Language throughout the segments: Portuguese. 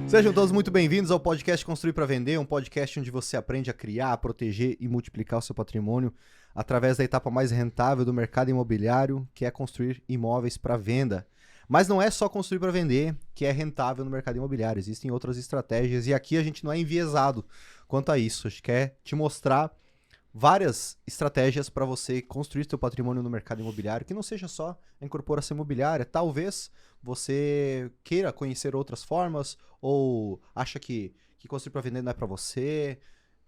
Sejam todos muito bem-vindos ao podcast Construir para Vender, um podcast onde você aprende a criar, proteger e multiplicar o seu patrimônio através da etapa mais rentável do mercado imobiliário, que é construir imóveis para venda. Mas não é só construir para vender que é rentável no mercado imobiliário, existem outras estratégias e aqui a gente não é enviesado quanto a isso. A gente quer te mostrar várias estratégias para você construir seu patrimônio no mercado imobiliário, que não seja só a incorporação imobiliária. Talvez você queira conhecer outras formas ou acha que construir para vender não é para você,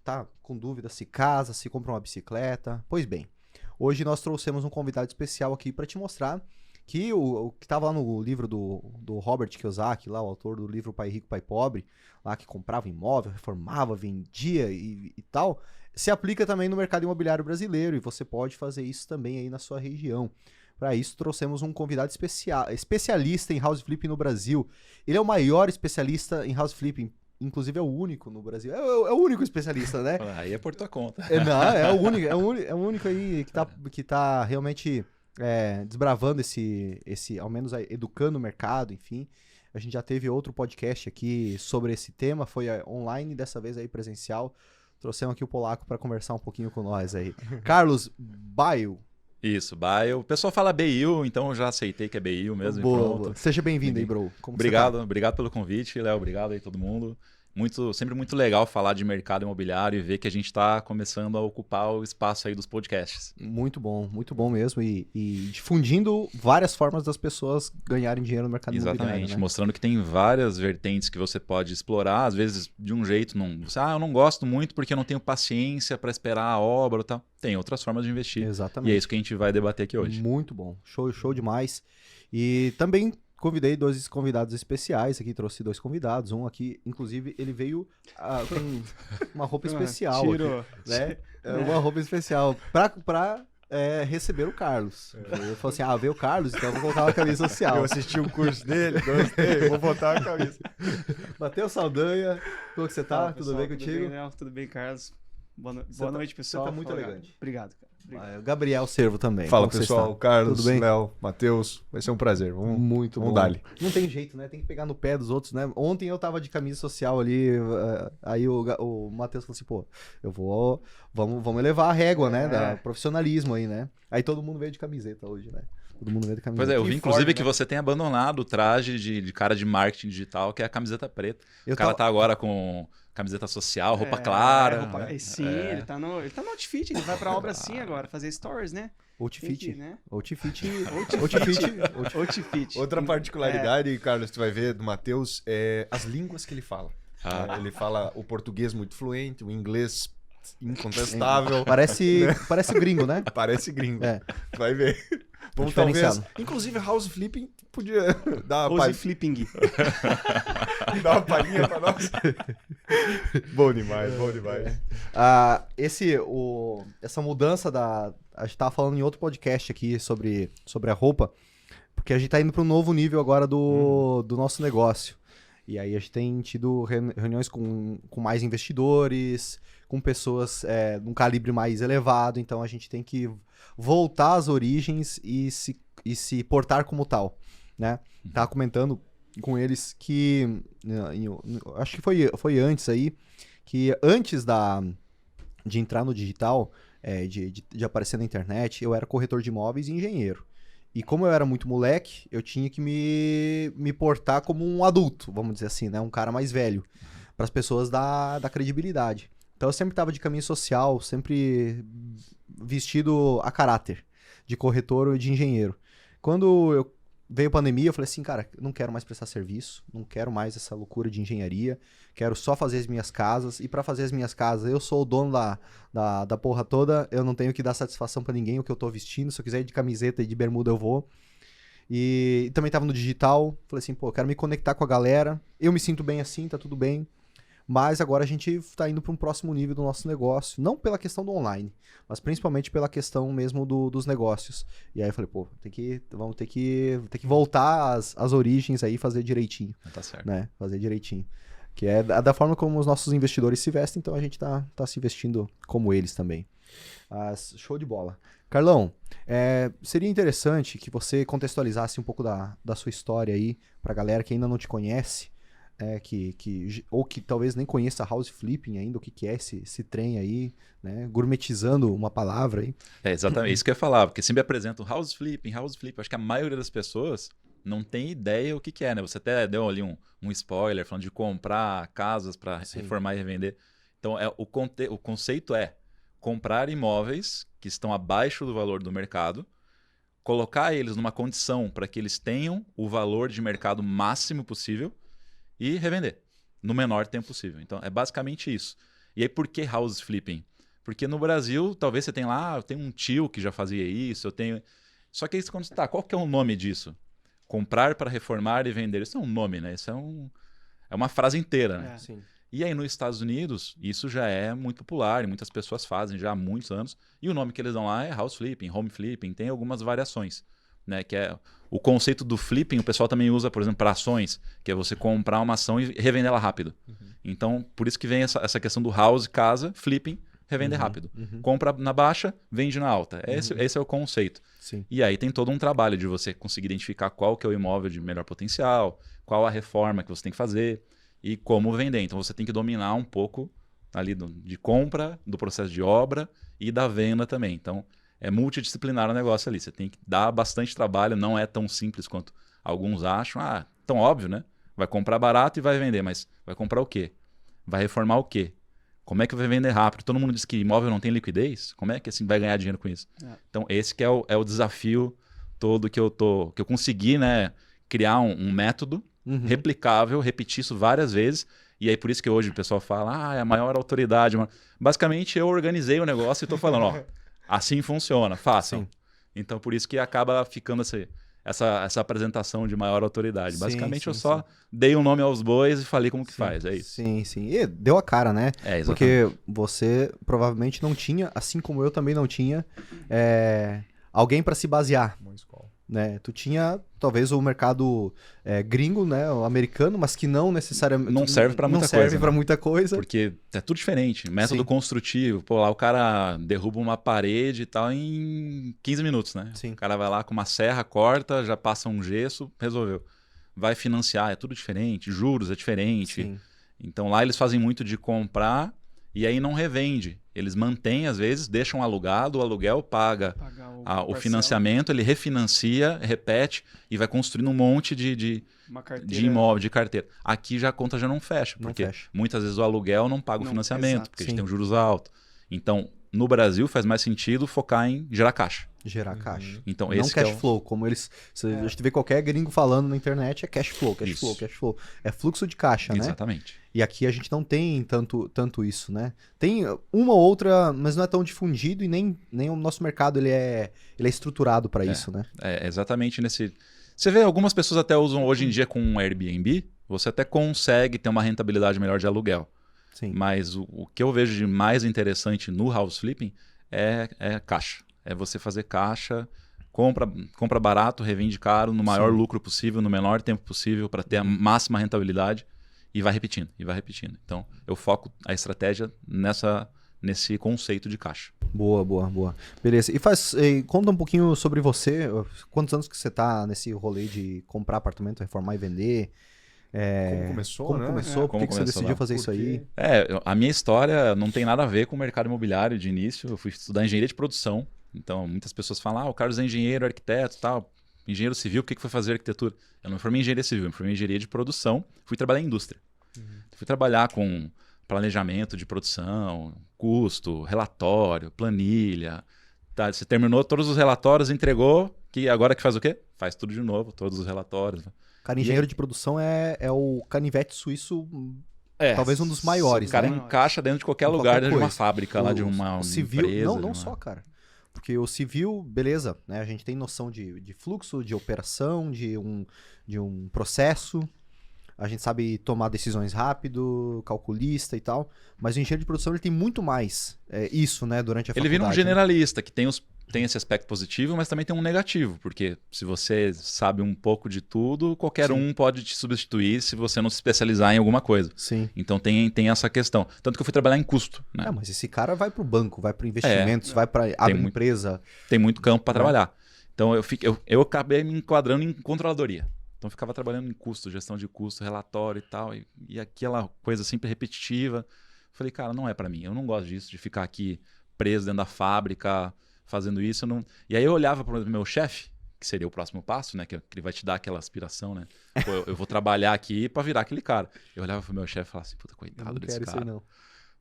tá com dúvida se casa, se compra uma bicicleta. Pois bem, hoje nós trouxemos um convidado especial aqui para te mostrar que o que estava lá no livro do Robert Kiyosaki, lá, o autor do livro Pai Rico, Pai Pobre, lá que comprava imóvel, reformava, vendia e tal, se aplica também no mercado imobiliário brasileiro e você pode fazer isso também aí na sua região. Para isso, trouxemos um convidado especialista em house flipping no Brasil. Ele é o maior especialista em house flipping, inclusive é o único no Brasil. É o único especialista, né? Aí é por tua conta. Não, é o único aí que tá realmente desbravando ao menos educando o mercado, enfim. A gente já teve outro podcast aqui sobre esse tema, foi online, dessa vez aí presencial. Trouxemos aqui o polaco para conversar um pouquinho com nós aí. Carlos Baio. Isso, Baio. O pessoal fala BIU, então eu já aceitei que é BIU mesmo. Boa, e pronto. boa. Seja bem-vindo aí, bro. Como obrigado, você tá? obrigado pelo convite, Léo. Obrigado aí todo mundo. Sempre muito legal falar de mercado imobiliário e ver que a gente está começando a ocupar o espaço aí dos podcasts. Muito bom mesmo. E difundindo várias formas das pessoas ganharem dinheiro no mercado imobiliário. Exatamente, Né? mostrando que tem várias vertentes que você pode explorar, às vezes de um jeito, eu não gosto muito porque eu não tenho paciência para esperar a obra e tal. Tem outras formas de investir. Exatamente. E é isso que a gente vai debater aqui hoje. Muito bom, show demais. E também convidei 2 convidados especiais aqui, trouxe 2 convidados. Um aqui, inclusive, ele veio com uma roupa especial. Tirou. Aqui, né? Uma roupa especial pra receber o Carlos. Ele falou assim, veio o Carlos, então eu vou colocar uma camisa social. Eu assisti o curso dele, gostei, vou botar a camisa. Matheus Saldanha, como que você tá? Fala, tudo pessoal, bem contigo? Tudo bem, tudo bem, Carlos? Boa tá- noite, pessoal. você tá muito Obrigado. elegante. Obrigado, cara. Obrigado. O Gabriel Servo também. Fala, como você pessoal. está? Carlos, Tudo bem? Léo, Matheus. Vai ser um prazer. Muito vamos bom. dar-lhe. Não tem jeito, né? Tem que pegar no pé dos outros, né? Ontem eu tava de camisa social ali, aí o Matheus falou assim, pô, vamos elevar a régua, né? Da profissionalismo aí, né? Aí todo mundo veio de camiseta hoje, né? Todo mundo veio de camiseta. Pois é, eu vi inclusive Uniforme, que né? você tem abandonado o traje de cara de marketing digital, que é a camiseta preta. O cara tá agora com camiseta social, roupa clara. Sim, ele tá no outfit, ele vai pra obra sim agora, fazer stories, né? Outfit, né? Outfit. Outfit. Outra particularidade, Carlos, tu vai ver do Matheus, é as línguas que ele fala. Ele fala o português muito fluente, o inglês incontestável. Parece gringo, né? Parece gringo. É. Tu vai ver. Vamos Diferenciado. talvez... Inclusive, house flipping podia dar uma, Pose flipping. dar uma palhinha pra nós. Bom demais, bom demais. Essa mudança a gente tava falando em outro podcast aqui sobre a roupa, porque a gente tá indo para um novo nível agora do nosso negócio. E aí a gente tem tido reuniões com mais investidores, com pessoas num calibre mais elevado, então a gente tem que voltar às origens e se portar como tal, né? Tava comentando com eles que, acho que foi antes aí, que antes de entrar no digital, de aparecer na internet, eu era corretor de imóveis e engenheiro. E como eu era muito moleque, eu tinha que me portar como um adulto, vamos dizer assim, né? Um cara mais velho, para as pessoas dar credibilidade. Então eu sempre estava de caminho social, sempre vestido a caráter, de corretor ou de engenheiro. Quando veio a pandemia, eu falei assim, cara, não quero mais prestar serviço, não quero mais essa loucura de engenharia, quero só fazer as minhas casas, e para fazer as minhas casas, eu sou o dono da porra toda, eu não tenho que dar satisfação para ninguém o que eu tô vestindo, se eu quiser ir de camiseta e de bermuda eu vou. E também tava no digital, falei assim, pô, eu quero me conectar com a galera, eu me sinto bem assim, tá tudo bem, mas agora a gente está indo para um próximo nível do nosso negócio, não pela questão do online, mas principalmente pela questão mesmo dos negócios. E aí eu falei, pô, vamos ter que voltar às origens aí e fazer direitinho. Tá certo. Né? Fazer direitinho. Que é da forma como os nossos investidores se vestem, então a gente tá se vestindo como eles também. Show de bola. Carlão, seria interessante que você contextualizasse um pouco da sua história aí, pra galera que ainda não te conhece. ou que talvez nem conheça house flipping ainda, o que é esse trem aí, né? Gourmetizando uma palavra aí. É exatamente isso que eu ia falar, porque sempre apresentam house flipping. Acho que a maioria das pessoas não tem ideia o que é, né? Você até deu ali um spoiler falando de comprar casas para reformar e revender. Então, o conceito é comprar imóveis que estão abaixo do valor do mercado, colocar eles numa condição para que eles tenham o valor de mercado máximo possível e revender no menor tempo possível. Então, é basicamente isso. E aí, por que house flipping? Porque no Brasil, talvez você tenha lá, eu tenho um tio que já fazia isso, eu tenho... Só que aí, quando você qual que é o nome disso? Comprar para reformar e vender. Isso é um nome, né? Isso é uma frase inteira, né? Sim. E aí, nos Estados Unidos, isso já é muito popular e muitas pessoas fazem já há muitos anos. E o nome que eles dão lá é house flipping, home flipping, tem algumas variações, né? Que é o conceito do flipping, o pessoal também usa, por exemplo, para ações, que é você comprar uma ação e revender ela rápido. Então, por isso que vem essa questão do house, casa, flipping, revender rápido. Compra na baixa, vende na alta. Esse é o conceito. Sim. E aí tem todo um trabalho de você conseguir identificar qual que é o imóvel de melhor potencial, qual a reforma que você tem que fazer e como vender. Então você tem que dominar um pouco ali de compra, do processo de obra e da venda também. Então é multidisciplinar o negócio ali. Você tem que dar bastante trabalho, não é tão simples quanto alguns acham. Tão óbvio, né? Vai comprar barato e vai vender, mas vai comprar o quê? Vai reformar o quê? Como é que vai vender rápido? Todo mundo diz que imóvel não tem liquidez. Como é que assim vai ganhar dinheiro com isso? Então, esse que é o desafio todo que eu consegui, né, criar um método replicável, repetir isso várias vezes. E aí, por isso que hoje o pessoal fala, é a maior autoridade. Basicamente, eu organizei o negócio e estou falando, assim funciona, façam. Sim. Então, por isso que acaba ficando essa apresentação de maior autoridade. Basicamente, eu só dei um nome aos bois e falei como que faz, é isso. Sim, sim. E deu a cara, né? Exatamente. Porque você provavelmente não tinha, assim como eu também não tinha, alguém para se basear. Uma escola. Né? Tu tinha, talvez, o mercado gringo, né? O americano, mas que não necessariamente... Não serve para muita coisa. Não serve coisa, para né? muita coisa. Porque é tudo diferente. Método Sim. construtivo. Pô, lá o cara derruba uma parede e tal em 15 minutos, né? Sim. O cara vai lá com uma serra, corta, já passa um gesso, resolveu. Vai financiar, é tudo diferente. Juros é diferente. Sim. Então lá eles fazem muito de comprar e aí não revende. Eles mantêm, às vezes, deixam alugado, o aluguel paga o financiamento, ele refinancia, repete e vai construindo um monte de imóvel, de carteira. Aqui a conta já não fecha, porque muitas vezes o aluguel não paga o financiamento, porque a gente tem um juros altos. Então, no Brasil faz mais sentido focar em gerar caixa. Gerar caixa. Então, não esse cash que flow, como eles... A gente vê qualquer gringo falando na internet, é cash flow, cash flow, cash flow. É fluxo de caixa, né? Exatamente. E aqui a gente não tem tanto isso, né? Tem uma ou outra, mas não é tão difundido e nem o nosso mercado ele é estruturado para isso, né? É exatamente nesse... Você vê, algumas pessoas até usam hoje em dia com Airbnb, você até consegue ter uma rentabilidade melhor de aluguel. Sim. Mas o que eu vejo de mais interessante no house flipping é caixa. É você fazer caixa, compra barato, revende caro, no maior lucro possível, no menor tempo possível, para ter a máxima rentabilidade e vai repetindo, e vai repetindo. Então, eu foco a estratégia nesse conceito de caixa. Boa. Beleza. Conta um pouquinho sobre você. Quantos anos que você tá nesse rolê de comprar apartamento, reformar e vender? Como começou, né? Por que você decidiu fazer isso aí? A minha história não tem nada a ver com o mercado imobiliário de início. Eu fui estudar engenharia de produção. Então, muitas pessoas falam, o Carlos é engenheiro, arquiteto, tal. Engenheiro civil, o que foi fazer arquitetura? Eu não me formei em engenharia civil, eu me formei em engenharia de produção. Fui trabalhar em indústria. Fui trabalhar com planejamento de produção, custo, relatório, planilha. Tá? Você terminou todos os relatórios, entregou, que agora que faz o quê? Faz tudo de novo, todos os relatórios. Cara, engenheiro de produção é o canivete suíço, talvez um dos maiores. O cara né? encaixa dentro de qualquer lugar, dentro de uma fábrica, lá de uma civil, empresa. Não só, cara. Porque o civil, beleza, né? A gente tem noção de fluxo, de operação, de um processo. A gente sabe tomar decisões rápido, calculista e tal. Mas o engenheiro de produção ele tem muito mais isso, né? Durante a faculdade. Ele vira um generalista, que tem esse aspecto positivo, mas também tem um negativo. Porque se você sabe um pouco de tudo, qualquer um pode te substituir se você não se especializar em alguma coisa. Sim. Então tem essa questão. Tanto que eu fui trabalhar em custo. Né? Mas esse cara vai para o banco, vai para investimentos, vai para abrir empresa. Tem muito campo para trabalhar. Então eu acabei me enquadrando em controladoria. Então eu ficava trabalhando em custo, gestão de custo, relatório e tal, e aquela coisa sempre repetitiva. Falei, cara, não é para mim. Eu não gosto disso, de ficar aqui preso dentro da fábrica, fazendo isso. E aí eu olhava para o meu chefe, que seria o próximo passo, né? Que ele vai te dar aquela aspiração, né? Pô, eu vou trabalhar aqui para virar aquele cara. Eu olhava pro meu chefe e falava assim, puta, coitado desse cara. Isso aí, não.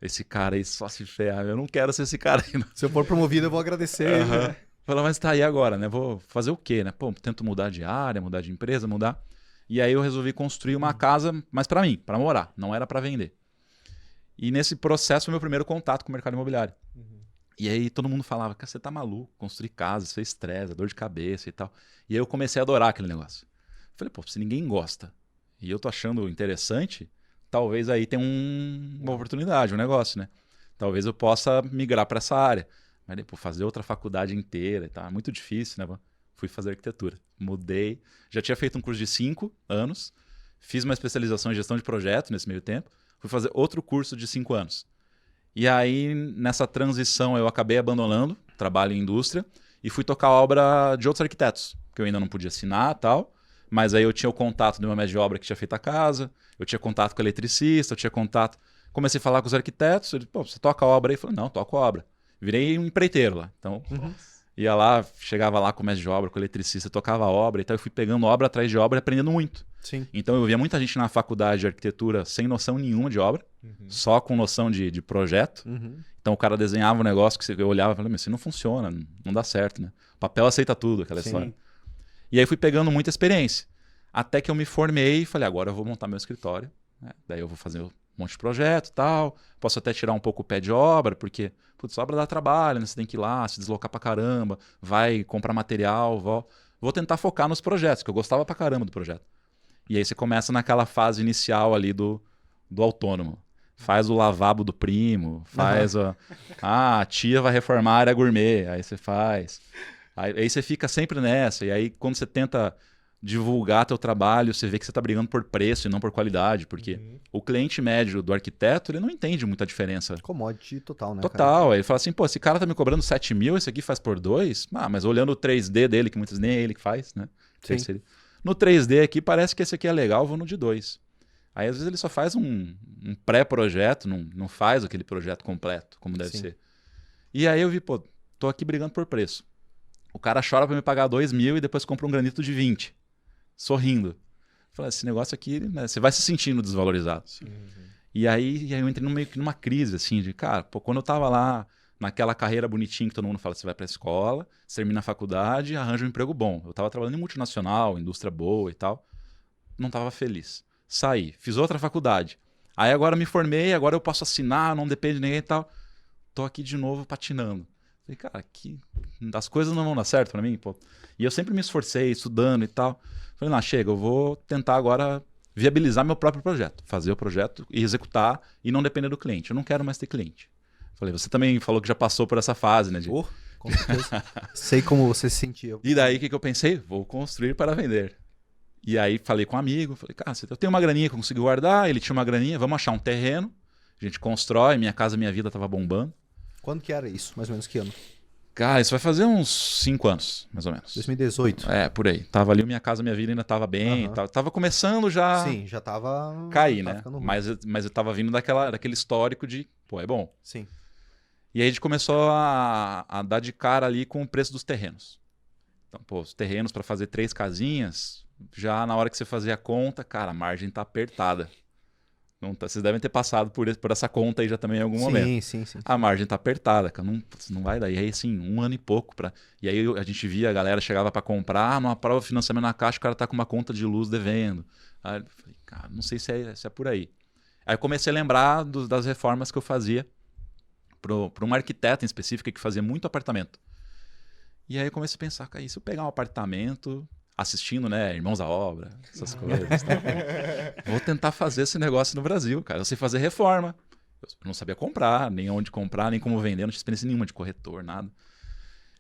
Esse cara aí só se ferra. Eu não quero ser esse cara aí. Não. Se eu for promovido, eu vou agradecer ele. Uhum. Falei, mas tá aí agora, né? Vou fazer o quê, né? Pô, tento mudar de área, mudar de empresa, mudar. E aí eu resolvi construir uma casa, mas para mim, para morar. Não era para vender. E nesse processo foi meu primeiro contato com o mercado imobiliário. E aí todo mundo falava, cara, você tá maluco, construir casa, isso é estresse, dor de cabeça e tal. E aí eu comecei a adorar aquele negócio. Falei, pô, se ninguém gosta e eu tô achando interessante, talvez aí tenha uma oportunidade, um negócio, né? Talvez eu possa migrar para essa área. Mas depois fazer outra faculdade inteira e tal, é muito difícil, né? Fui fazer arquitetura, mudei. Já tinha feito um curso de 5 anos, fiz uma especialização em gestão de projeto nesse meio tempo, fui fazer outro curso de 5 anos. E aí, nessa transição, eu acabei abandonando trabalho em indústria e fui tocar a obra de outros arquitetos, que eu ainda não podia assinar e tal, mas aí eu tinha o contato de uma mestre de obra que tinha feito a casa, eu tinha contato com o eletricista, eu tinha contato... Comecei a falar com os arquitetos, ele, pô, você toca a obra aí? Eu falei, não, toco a obra. Virei um empreiteiro lá, então... Ia lá, chegava lá com o mestre de obra, com o eletricista, tocava a obra e tal, eu fui pegando obra atrás de obra e aprendendo muito. Sim. Então eu via muita gente na faculdade de arquitetura sem noção nenhuma de obra, só com noção de projeto. Então o cara desenhava um negócio que eu olhava e falava, mas isso não funciona, não dá certo, né? O papel aceita tudo, aquela história. E aí fui pegando muita experiência. Até que eu me formei e falei, agora eu vou montar meu escritório, né? Daí eu vou fazer um monte de projeto e tal. Posso até tirar um pouco o pé de obra, porque, putz, obra dá trabalho, né? Você tem que ir lá, se deslocar pra caramba, vai comprar material, vou tentar focar nos projetos, que eu gostava pra caramba do projeto. E aí você começa naquela fase inicial ali do autônomo. Faz o lavabo do primo, faz a tia vai reformar a área gourmet, aí você faz. Aí você fica sempre nessa, e aí quando você tenta divulgar teu trabalho, você vê que você está brigando por preço e não por qualidade, porque o cliente médio do arquiteto, ele não entende muita diferença. Commodity total, né? Total. Cara? Aí ele fala assim, pô, esse cara tá me cobrando 7 mil, esse aqui faz por 2? Ah, mas olhando o 3D dele, que muitas nem é ele que faz, né? Sim. No 3D aqui, parece que esse aqui é legal, eu vou no de 2. Aí às vezes ele só faz um pré-projeto, não faz aquele projeto completo, como deve ser. E aí eu vi, pô, tô aqui brigando por preço. O cara chora para me pagar 2 mil e depois compra um granito de 20. Sorrindo. Falei, esse negócio aqui, né, você vai se sentindo desvalorizado. E aí eu entrei meio que numa crise, assim, de, cara, pô, quando eu tava lá naquela carreira bonitinha que todo mundo fala, você vai pra escola, você termina a faculdade, arranja um emprego bom. Eu tava trabalhando em multinacional, indústria boa e tal. Não tava feliz. Saí, fiz outra faculdade. Aí agora me formei, agora eu posso assinar, não depende de ninguém e tal. Tô aqui de novo patinando. Falei, cara, as coisas não vão dar certo pra mim, pô. E eu sempre me esforcei, estudando e tal. Falei, não, chega, eu vou tentar agora viabilizar meu próprio projeto. Fazer o projeto e executar e não depender do cliente. Eu não quero mais ter cliente. Falei, você também falou que já passou por essa fase, né? Com certeza. Sei como você se sentia. E daí, o que eu pensei? Vou construir para vender. E aí falei com um amigo, falei, cara, eu tenho uma graninha que eu consegui guardar, ele tinha uma graninha, vamos achar um terreno, a gente constrói, Minha Casa Minha Vida tava bombando. Quando que era isso? Mais ou menos que ano? Cara, isso vai fazer uns 5 anos, mais ou menos. 2018. É, por aí. Tava ali, Minha Casa Minha Vida ainda tava bem, tava começando já... Sim, já tava... cair, né? Mas eu tava vindo daquele histórico de, pô, é bom. Sim. E aí a gente começou a dar de cara ali com o preço dos terrenos. Então, pô, os terrenos para fazer 3 casinhas, já na hora que você fazia a conta, cara, a margem tá apertada. Não tá, vocês devem ter passado por essa conta aí já também em algum momento. Sim. A margem tá apertada, cara, não vai dar. E aí, assim, 1 ano e pouco. E aí a gente via, a galera chegava para comprar, numa prova de financiamento na Caixa, o cara tá com uma conta de luz devendo. Aí eu falei, cara, não sei se é por aí. Aí eu comecei a lembrar das reformas que eu fazia para uma arquiteta em específica que fazia muito apartamento. E aí eu comecei a pensar, cara, e se eu pegar um apartamento... assistindo, né, Irmãos à Obra, essas coisas. Tá? Vou tentar fazer esse negócio no Brasil, cara. Eu sei fazer reforma. Eu não sabia comprar, nem onde comprar, nem como vender. Não tinha experiência nenhuma de corretor, nada.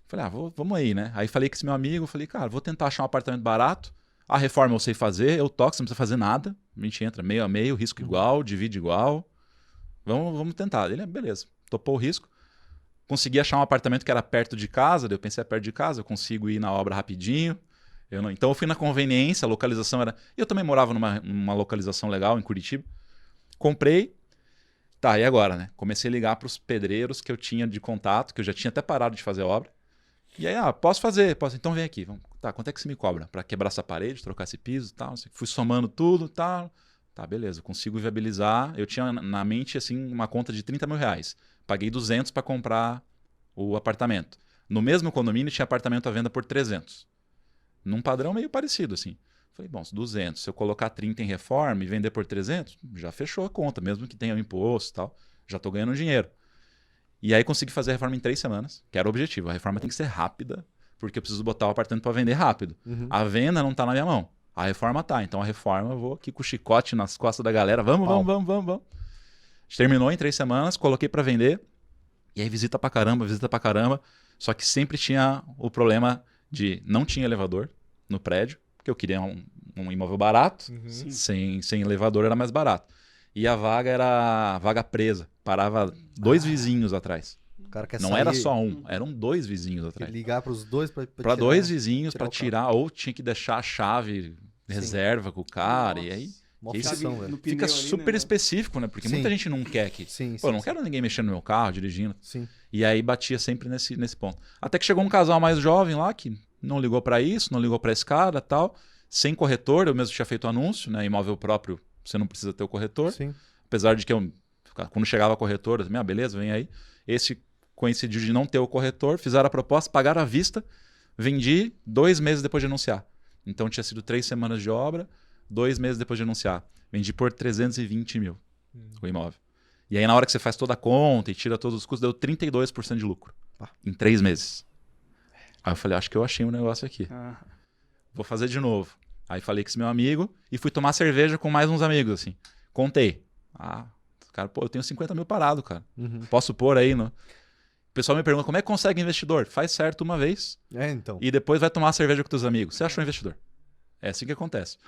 Falei, vamos aí, né? Aí falei com esse meu amigo, falei, cara, vou tentar achar um apartamento barato. A reforma eu sei fazer, eu toco, você não precisa fazer nada. A gente entra meio a meio, risco igual, divide igual. Vamos tentar. Ele, beleza, topou o risco. Consegui achar um apartamento que era perto de casa, daí eu pensei, perto de casa, eu consigo ir na obra rapidinho. Então eu fui na conveniência, a localização era... Eu também morava numa localização legal em Curitiba. Comprei. Tá, e agora, né? Comecei a ligar para os pedreiros que eu tinha de contato, que eu já tinha até parado de fazer a obra. E aí, posso fazer, posso. Então vem aqui. Tá, quanto é que você me cobra? Para quebrar essa parede, trocar esse piso e tal. Fui somando tudo e tal. Tá, beleza, consigo viabilizar. Eu tinha na mente, assim, uma conta de 30 mil reais. Paguei 200 para comprar o apartamento. No mesmo condomínio tinha apartamento à venda por 300. Num padrão meio parecido, assim. Falei, bom, 200. Se eu colocar 30 em reforma e vender por 300, já fechou a conta, mesmo que tenha o imposto e tal. Já estou ganhando dinheiro. E aí consegui fazer a reforma em 3 semanas, que era o objetivo. A reforma tem que ser rápida, porque eu preciso botar o apartamento para vender rápido. A venda não está na minha mão. A reforma tá. Então a reforma eu vou aqui com o chicote nas costas da galera. Vamos. Terminou em 3 semanas, coloquei para vender. E aí visita pra caramba. Só que sempre tinha o problema de não tinha elevador no prédio, porque eu queria um imóvel barato, sem elevador era mais barato. E a vaga era vaga presa, parava 2 vizinhos atrás. O cara quer não sair, era só um, eram 2 vizinhos atrás. Ligar para os dois para 2 vizinhos para tirar, ou tinha que deixar a chave reserva com o cara. Nossa. E aí Uma isso aflição, velho. fica super específico, né? Porque muita gente não quer que... Pô, não quero ninguém mexendo no meu carro, dirigindo. Sim. E aí batia sempre nesse ponto. Até que chegou um casal mais jovem lá, que não ligou para isso, não ligou para escada e tal. Sem corretor, eu mesmo tinha feito anúncio, né? Imóvel próprio, você não precisa ter o corretor. Sim. Apesar de que quando chegava a corretora, beleza, vem aí. Esse coincidiu de não ter o corretor, fizeram a proposta, pagaram à vista, vendi 2 meses depois de anunciar. Então tinha sido 3 semanas de obra, 2 meses depois de anunciar. Vendi por 320 mil o imóvel. E aí na hora que você faz toda a conta e tira todos os custos, deu 32% de lucro. Em 3 meses. Aí eu falei, acho que eu achei um negócio aqui. Vou fazer de novo. Aí falei com esse meu amigo e fui tomar cerveja com mais uns amigos, assim. Contei. Cara, pô, eu tenho 50 mil parado, cara. Posso pôr aí no... O pessoal me pergunta, como é que consegue investidor? Faz certo uma vez então. e depois vai tomar cerveja com teus amigos. Você achou um investidor. É assim que acontece.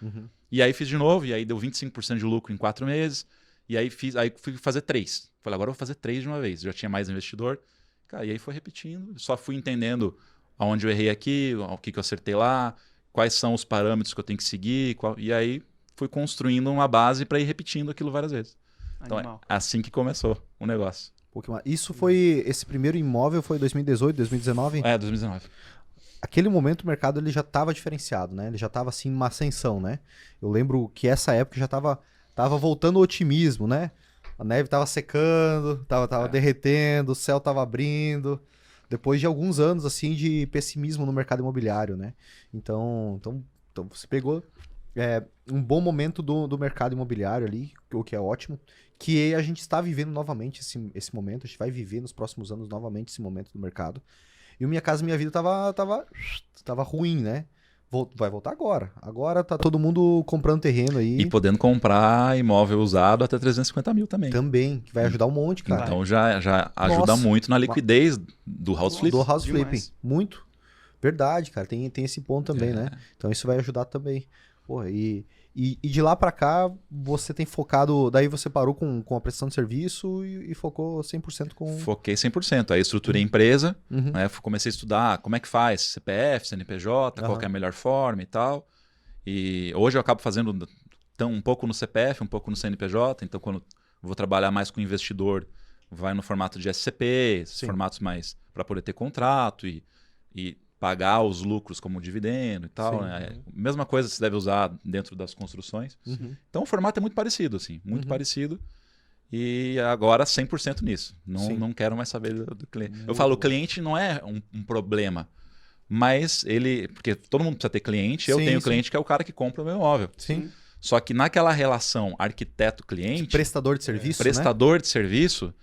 E aí fiz de novo, e aí deu 25% de lucro em 4 meses. E aí fui fazer 3. Falei, agora eu vou fazer 3 de uma vez. Já tinha mais investidor. Cara, e aí foi repetindo. Só fui entendendo aonde eu errei aqui, o que eu acertei lá, quais são os parâmetros que eu tenho que seguir. E aí fui construindo uma base para ir repetindo aquilo várias vezes. Então é assim que começou o negócio. Isso foi... Esse primeiro imóvel foi 2018, 2019? 2019. Aquele momento o mercado ele já estava diferenciado, né? Ele já estava assim numa ascensão, né? Eu lembro que essa época já tava voltando o otimismo, né? A neve estava secando, tava derretendo, o céu estava abrindo. Depois de alguns anos assim de pessimismo no mercado imobiliário, né? Então você pegou um bom momento do mercado imobiliário ali, o que é ótimo. Que a gente está vivendo novamente esse momento, a gente vai viver nos próximos anos novamente esse momento do mercado. E o Minha Casa Minha Vida tava ruim, né? Vai voltar agora. Agora tá todo mundo comprando terreno aí. E podendo comprar imóvel usado até 350 mil também. Também, que vai ajudar um monte, cara. Então já ajuda muito na liquidez do house flip. Do house flipping. Muito. Verdade, cara. Tem esse ponto também, né? Então isso vai ajudar também. Porra, e de lá pra cá, você tem focado... Daí você parou com a prestação de serviço e focou 100% com... Foquei 100%. Aí estruturei a empresa, né? Comecei a estudar como é que faz CPF, CNPJ, qual que é a melhor forma e tal. E hoje eu acabo fazendo um pouco no CPF, um pouco no CNPJ. Então quando vou trabalhar mais com investidor, vai no formato de SCP, esses formatos mais para poder ter contrato e pagar os lucros como dividendo e tal. Né? Mesma coisa se deve usar dentro das construções. Então o formato é muito parecido, assim, muito parecido. E agora 100% nisso. Não quero mais saber do cliente. Eu falo, o cliente não é um problema, mas porque todo mundo precisa ter cliente. Eu tenho cliente que é o cara que compra o meu imóvel. Só que naquela relação arquiteto-cliente... Prestador de serviço, Prestador de serviço,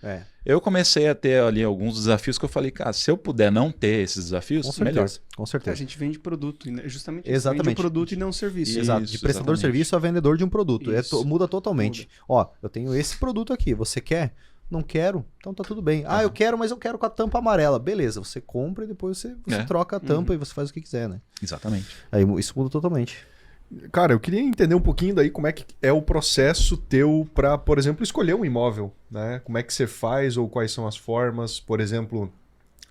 eu comecei a ter ali alguns desafios que eu falei, cara, se eu puder não ter esses desafios, melhor. Com certeza. A gente vende produto, justamente isso. Exatamente. Vende um produto e não um serviço. Exato, de prestador de serviço a vendedor de um produto. Muda totalmente. Ó, eu tenho esse produto aqui, você quer? Não quero? Então tá tudo bem. Eu quero, mas eu quero com a tampa amarela. Beleza, você compra e depois você troca a tampa e você faz o que quiser, né? Exatamente. Aí isso muda totalmente. Cara, eu queria entender um pouquinho daí como é que é o processo teu para, por exemplo, escolher um imóvel, né? Como é que você faz ou quais são as formas? Por exemplo,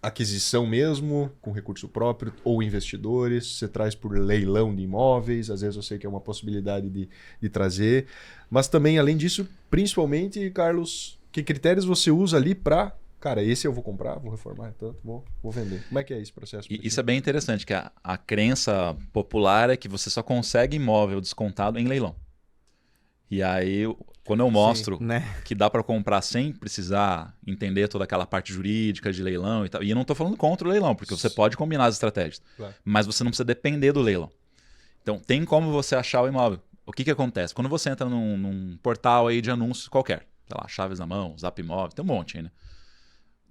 aquisição mesmo, com recurso próprio, ou investidores? Você traz por leilão de imóveis? Às vezes eu sei que é uma possibilidade de trazer. Mas também, além disso, principalmente, Carlos, que critérios você usa ali para... Cara, esse eu vou comprar, vou reformar, tanto, vou vender. Como é que é esse processo? Isso é bem interessante, que a crença popular é que você só consegue imóvel descontado em leilão. E aí, quando eu mostro que dá para comprar sem precisar entender toda aquela parte jurídica de leilão e tal, e eu não estou falando contra o leilão, porque você pode combinar as estratégias, mas você não precisa depender do leilão. Então, tem como você achar o imóvel. O que acontece? Quando você entra num portal aí de anúncios qualquer, sei lá, Chaves na Mão, Zap Imóvel, tem um monte aí, né?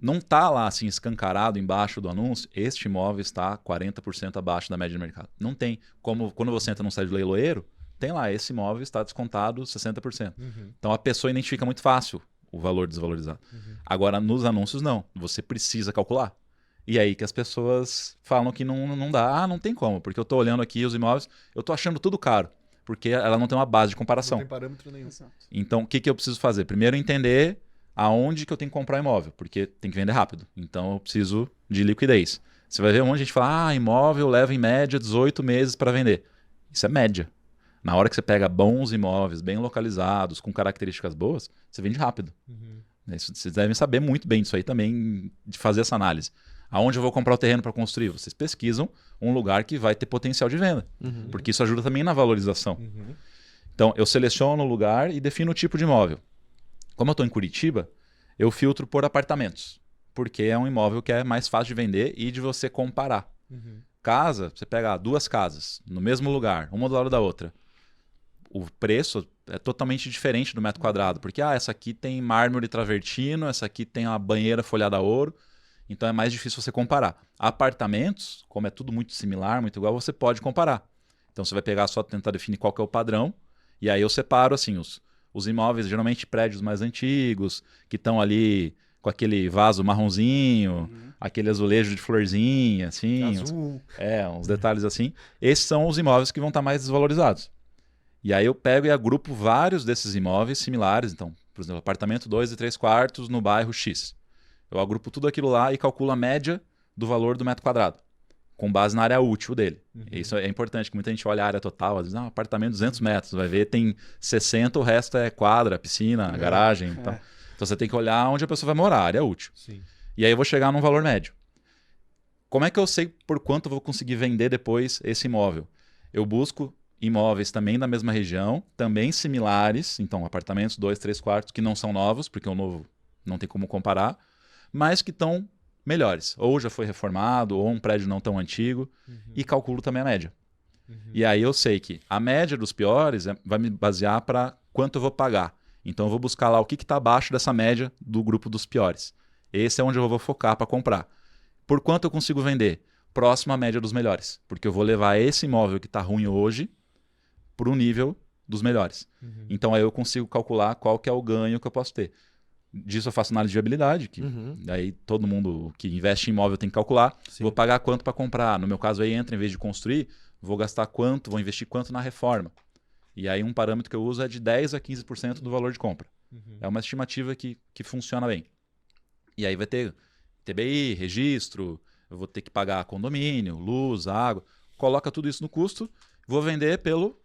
Não está lá assim escancarado embaixo do anúncio, este imóvel está 40% abaixo da média de mercado. Não tem. Como quando você entra num site de leiloeiro, tem lá, esse imóvel está descontado 60%. Então a pessoa identifica muito fácil o valor desvalorizado. Agora, nos anúncios, não. Você precisa calcular. E aí que as pessoas falam que não dá. Ah, não tem como, porque eu estou olhando aqui os imóveis, eu estou achando tudo caro, porque ela não tem uma base de comparação. Não tem parâmetro nenhum. Então, o que eu preciso fazer? Primeiro, entender aonde que eu tenho que comprar imóvel, porque tem que vender rápido. Então eu preciso de liquidez. Você vai ver um monte de gente fala, imóvel leva em média 18 meses para vender. Isso é média. Na hora que você pega bons imóveis, bem localizados, com características boas, você vende rápido. Vocês devem saber muito bem disso aí também, de fazer essa análise. Aonde eu vou comprar o terreno para construir? Vocês pesquisam um lugar que vai ter potencial de venda, porque isso ajuda também na valorização. Então eu seleciono o lugar e defino o tipo de imóvel. Como eu estou em Curitiba, eu filtro por apartamentos, porque é um imóvel que é mais fácil de vender e de você comparar. Casa, você pega 2 casas no mesmo lugar, uma do lado da outra. O preço é totalmente diferente do metro quadrado, porque essa aqui tem mármore travertino, essa aqui tem uma banheira folhada a ouro, então é mais difícil você comparar. Apartamentos, como é tudo muito similar, muito igual, você pode comparar. Então você vai pegar só tentar definir qual que é o padrão, e aí eu separo assim os imóveis, geralmente prédios mais antigos, que estão ali com aquele vaso marronzinho, aquele azulejo de florzinha, assim, uns detalhes assim. Esses são os imóveis que vão estar mais desvalorizados. E aí eu pego e agrupo vários desses imóveis similares. Então, por exemplo, apartamento 2 e 3 quartos no bairro X. Eu agrupo tudo aquilo lá e calculo a média do valor do metro quadrado, com base na área útil dele. Isso é importante, que muita gente olha a área total, às vezes, apartamento 200 metros, vai ver, tem 60, o resto é quadra, piscina, garagem. Então você tem que olhar onde a pessoa vai morar, a área útil. E aí eu vou chegar num valor médio. Como é que eu sei por quanto eu vou conseguir vender depois esse imóvel? Eu busco imóveis também da mesma região, também similares, então apartamentos 2, 3 quartos, que não são novos, porque o novo não tem como comparar, mas que estão melhores. Ou já foi reformado, ou um prédio não tão antigo, e calculo também a média. E aí eu sei que a média dos piores vai me basear para quanto eu vou pagar. Então eu vou buscar lá o que está abaixo dessa média do grupo dos piores. Esse é onde eu vou focar para comprar. Por quanto eu consigo vender? Próximo à média dos melhores. Porque eu vou levar esse imóvel que está ruim hoje para o nível dos melhores. Então aí eu consigo calcular qual que é o ganho que eu posso ter. Disso eu faço análise de viabilidade, que daí todo mundo que investe em imóvel tem que calcular. Vou pagar quanto para comprar. No meu caso aí entra, em vez de construir, vou gastar quanto, vou investir quanto na reforma. E aí um parâmetro que eu uso é de 10% a 15% do valor de compra. É uma estimativa que funciona bem. E aí vai ter TBI, registro, eu vou ter que pagar condomínio, luz, água. Coloca tudo isso no custo, vou vender pelo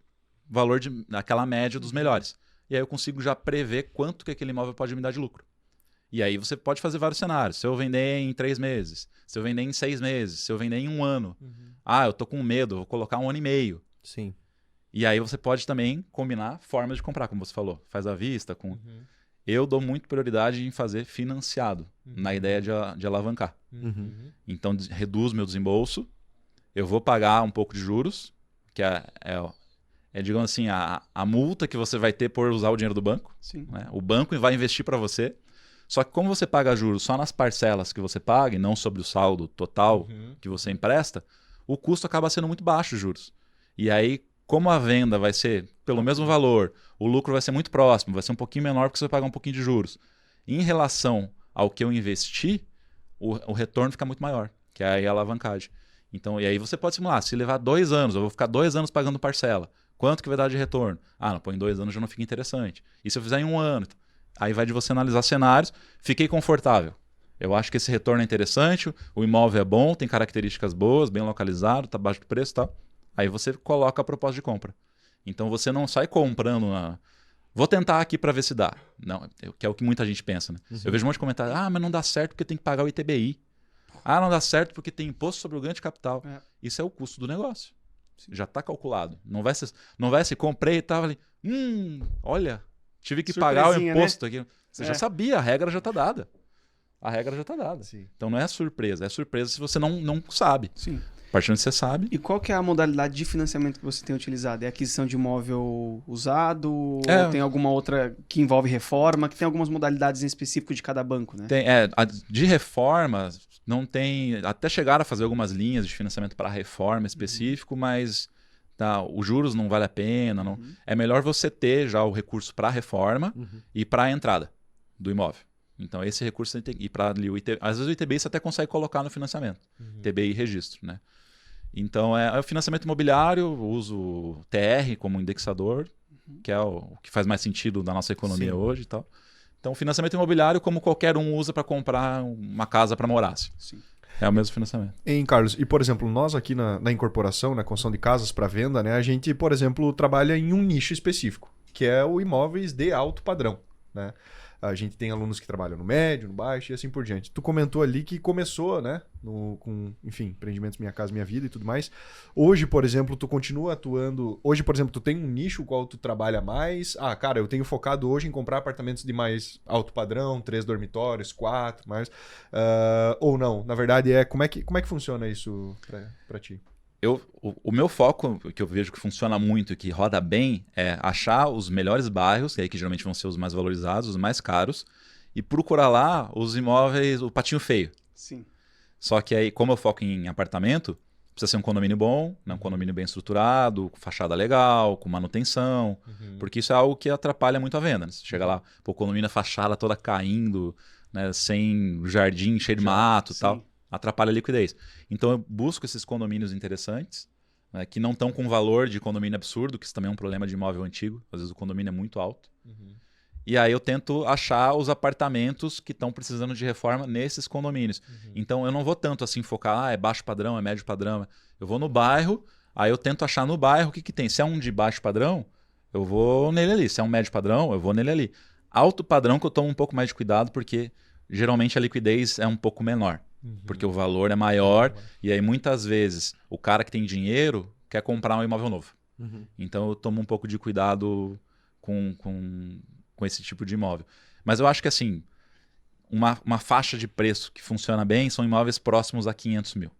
valor daquela média dos melhores. E aí eu consigo já prever quanto que aquele imóvel pode me dar de lucro. E aí você pode fazer vários cenários. Se eu vender em 3 meses, se eu vender em 6 meses, se eu vender em 1 ano. Eu tô com medo, vou colocar 1 ano e meio. Sim. E aí você pode também combinar formas de comprar, como você falou. Faz à vista. Eu dou muito prioridade em fazer financiado, na ideia de alavancar. Então reduz meu desembolso, eu vou pagar um pouco de juros, que digamos assim, a multa que você vai ter por usar o dinheiro do banco. Né? O banco vai investir para você. Só que como você paga juros só nas parcelas que você paga e não sobre o saldo total que você empresta, o custo acaba sendo muito baixo, os juros. E aí, como a venda vai ser pelo mesmo valor, o lucro vai ser muito próximo, vai ser um pouquinho menor porque você vai pagar um pouquinho de juros. Em relação ao que eu investi, o retorno fica muito maior, que é aí a alavancagem. Então, e aí você pode simular, se levar 2 anos, eu vou ficar 2 anos pagando parcela. Quanto que vai dar de retorno? Não, põe 2 anos já não fica interessante. E se eu fizer em 1 ano? Aí vai de você analisar cenários. Fiquei confortável. Eu acho que esse retorno é interessante, o imóvel é bom, tem características boas, bem localizado, está baixo do preço e tal. Aí você coloca a proposta de compra. Então você não sai comprando vou tentar aqui para ver se dá. Não, que é o que muita gente pensa, né? Eu vejo um monte de comentário, mas não dá certo porque tem que pagar o ITBI. Não dá certo porque tem imposto sobre o ganho de capital. Isso é o custo do negócio. Já está calculado. Não vai ser comprei e estava ali, olha, tive que pagar o imposto, né? Aqui. Você já sabia, a regra já está dada. A regra já está dada. Sim. Então não é surpresa. É surpresa se você não sabe. Sim. A partir do que você sabe. E qual que é a modalidade de financiamento que você tem utilizado? É aquisição de imóvel usado? Ou tem alguma outra que envolve reforma? Que tem algumas modalidades em específico de cada banco, né? De reforma, não tem... Até chegaram a fazer algumas linhas de financiamento para reforma específico, mas os juros não vale a pena. Não. É melhor você ter já o recurso para a reforma e para a entrada do imóvel. Então, esse recurso você tem que ir para ali. Às vezes o ITBI você até consegue colocar no financiamento. ITBI e registro, né? Então, é o financiamento imobiliário, uso o TR como indexador, que é o que faz mais sentido na nossa economia hoje e tal. Então, o financiamento imobiliário, como qualquer um usa para comprar uma casa para morar. Sim. É o mesmo financiamento. Hein, Carlos? E, por exemplo, nós aqui na incorporação, na construção de casas para venda, né, a gente, por exemplo, trabalha em um nicho específico, que é o imóveis de alto padrão, né? A gente tem alunos que trabalham no médio, no baixo e assim por diante. Tu comentou ali que começou, né? Enfim, empreendimentos Minha Casa Minha Vida e tudo mais. Hoje, por exemplo, tu continua atuando... Hoje, por exemplo, tu tem um nicho qual tu trabalha mais? Cara, eu tenho focado hoje em comprar apartamentos de mais alto padrão, 3 dormitórios, 4, mais... ou não? Na verdade, como é que funciona isso pra ti? O meu foco, que eu vejo que funciona muito e que roda bem, é achar os melhores bairros, que geralmente vão ser os mais valorizados, os mais caros, e procurar lá os imóveis, o patinho feio. Sim. Só que aí, como eu foco em apartamento, precisa ser um condomínio bom, né? Um condomínio bem estruturado, com fachada legal, com manutenção, porque isso é algo que atrapalha muito a venda. Né? Você chega lá, o condomínio, a fachada toda caindo, né? Sem jardim, cheio de mato e tal. Atrapalha a liquidez. Então eu busco esses condomínios interessantes, né, que não estão com valor de condomínio absurdo, que isso também é um problema de imóvel antigo. Às vezes o condomínio é muito alto. E aí eu tento achar os apartamentos que estão precisando de reforma nesses condomínios. Então eu não vou tanto assim focar, é baixo padrão, é médio padrão. Eu vou no bairro, aí eu tento achar no bairro o que tem. Se é um de baixo padrão, eu vou nele ali. Se é um médio padrão, eu vou nele ali. Alto padrão que eu tomo um pouco mais de cuidado, porque geralmente a liquidez é um pouco menor. Porque o valor é maior e aí muitas vezes o cara que tem dinheiro quer comprar um imóvel novo. Então eu tomo um pouco de cuidado com esse tipo de imóvel. Mas eu acho que assim, uma faixa de preço que funciona bem são imóveis próximos a 500 mil.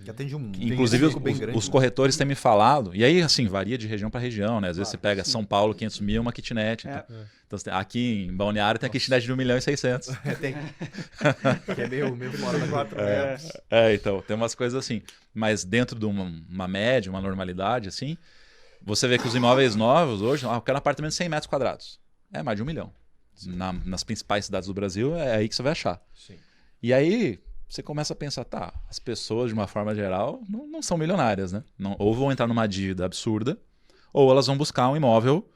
Que atende Inclusive os corretores têm me falado, e aí assim, varia de região para região, né? Às vezes você pega São Paulo, 500 mil, uma kitnet. Então, aqui em Balneário tem a kitnet de 1.600.000. Tem. Que é meio fora da 4 metros. Então, tem umas coisas assim. Mas dentro de uma média, uma normalidade, assim, você vê que os imóveis novos hoje, eu quero um apartamento de 100 metros quadrados. É mais de 1 milhão. Nas principais cidades do Brasil, é aí que você vai achar. Sim. E aí você começa a pensar, as pessoas, de uma forma geral, não são milionárias, né? Ou vão entrar numa dívida absurda, ou elas vão buscar um imóvel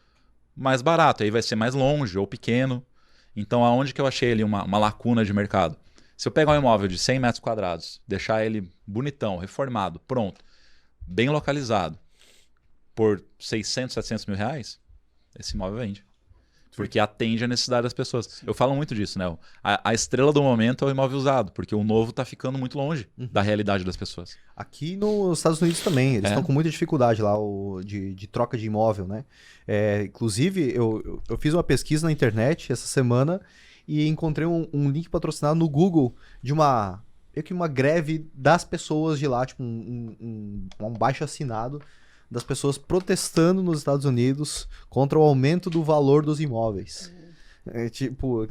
mais barato. Aí vai ser mais longe ou pequeno. Então, aonde que eu achei ali uma lacuna de mercado? Se eu pegar um imóvel de 100 metros quadrados, deixar ele bonitão, reformado, pronto, bem localizado, por 600, 700 mil reais, esse imóvel vende. Porque atende a necessidade das pessoas. Sim. Eu falo muito disso, né? A estrela do momento é o imóvel usado, porque o novo está ficando muito longe da realidade das pessoas. Aqui nos Estados Unidos também, eles estão com muita dificuldade lá de troca de imóvel, né? Inclusive, eu fiz uma pesquisa na internet essa semana e encontrei um link patrocinado no Google de uma greve das pessoas de lá, tipo um baixo assinado das pessoas protestando nos Estados Unidos contra o aumento do valor dos imóveis.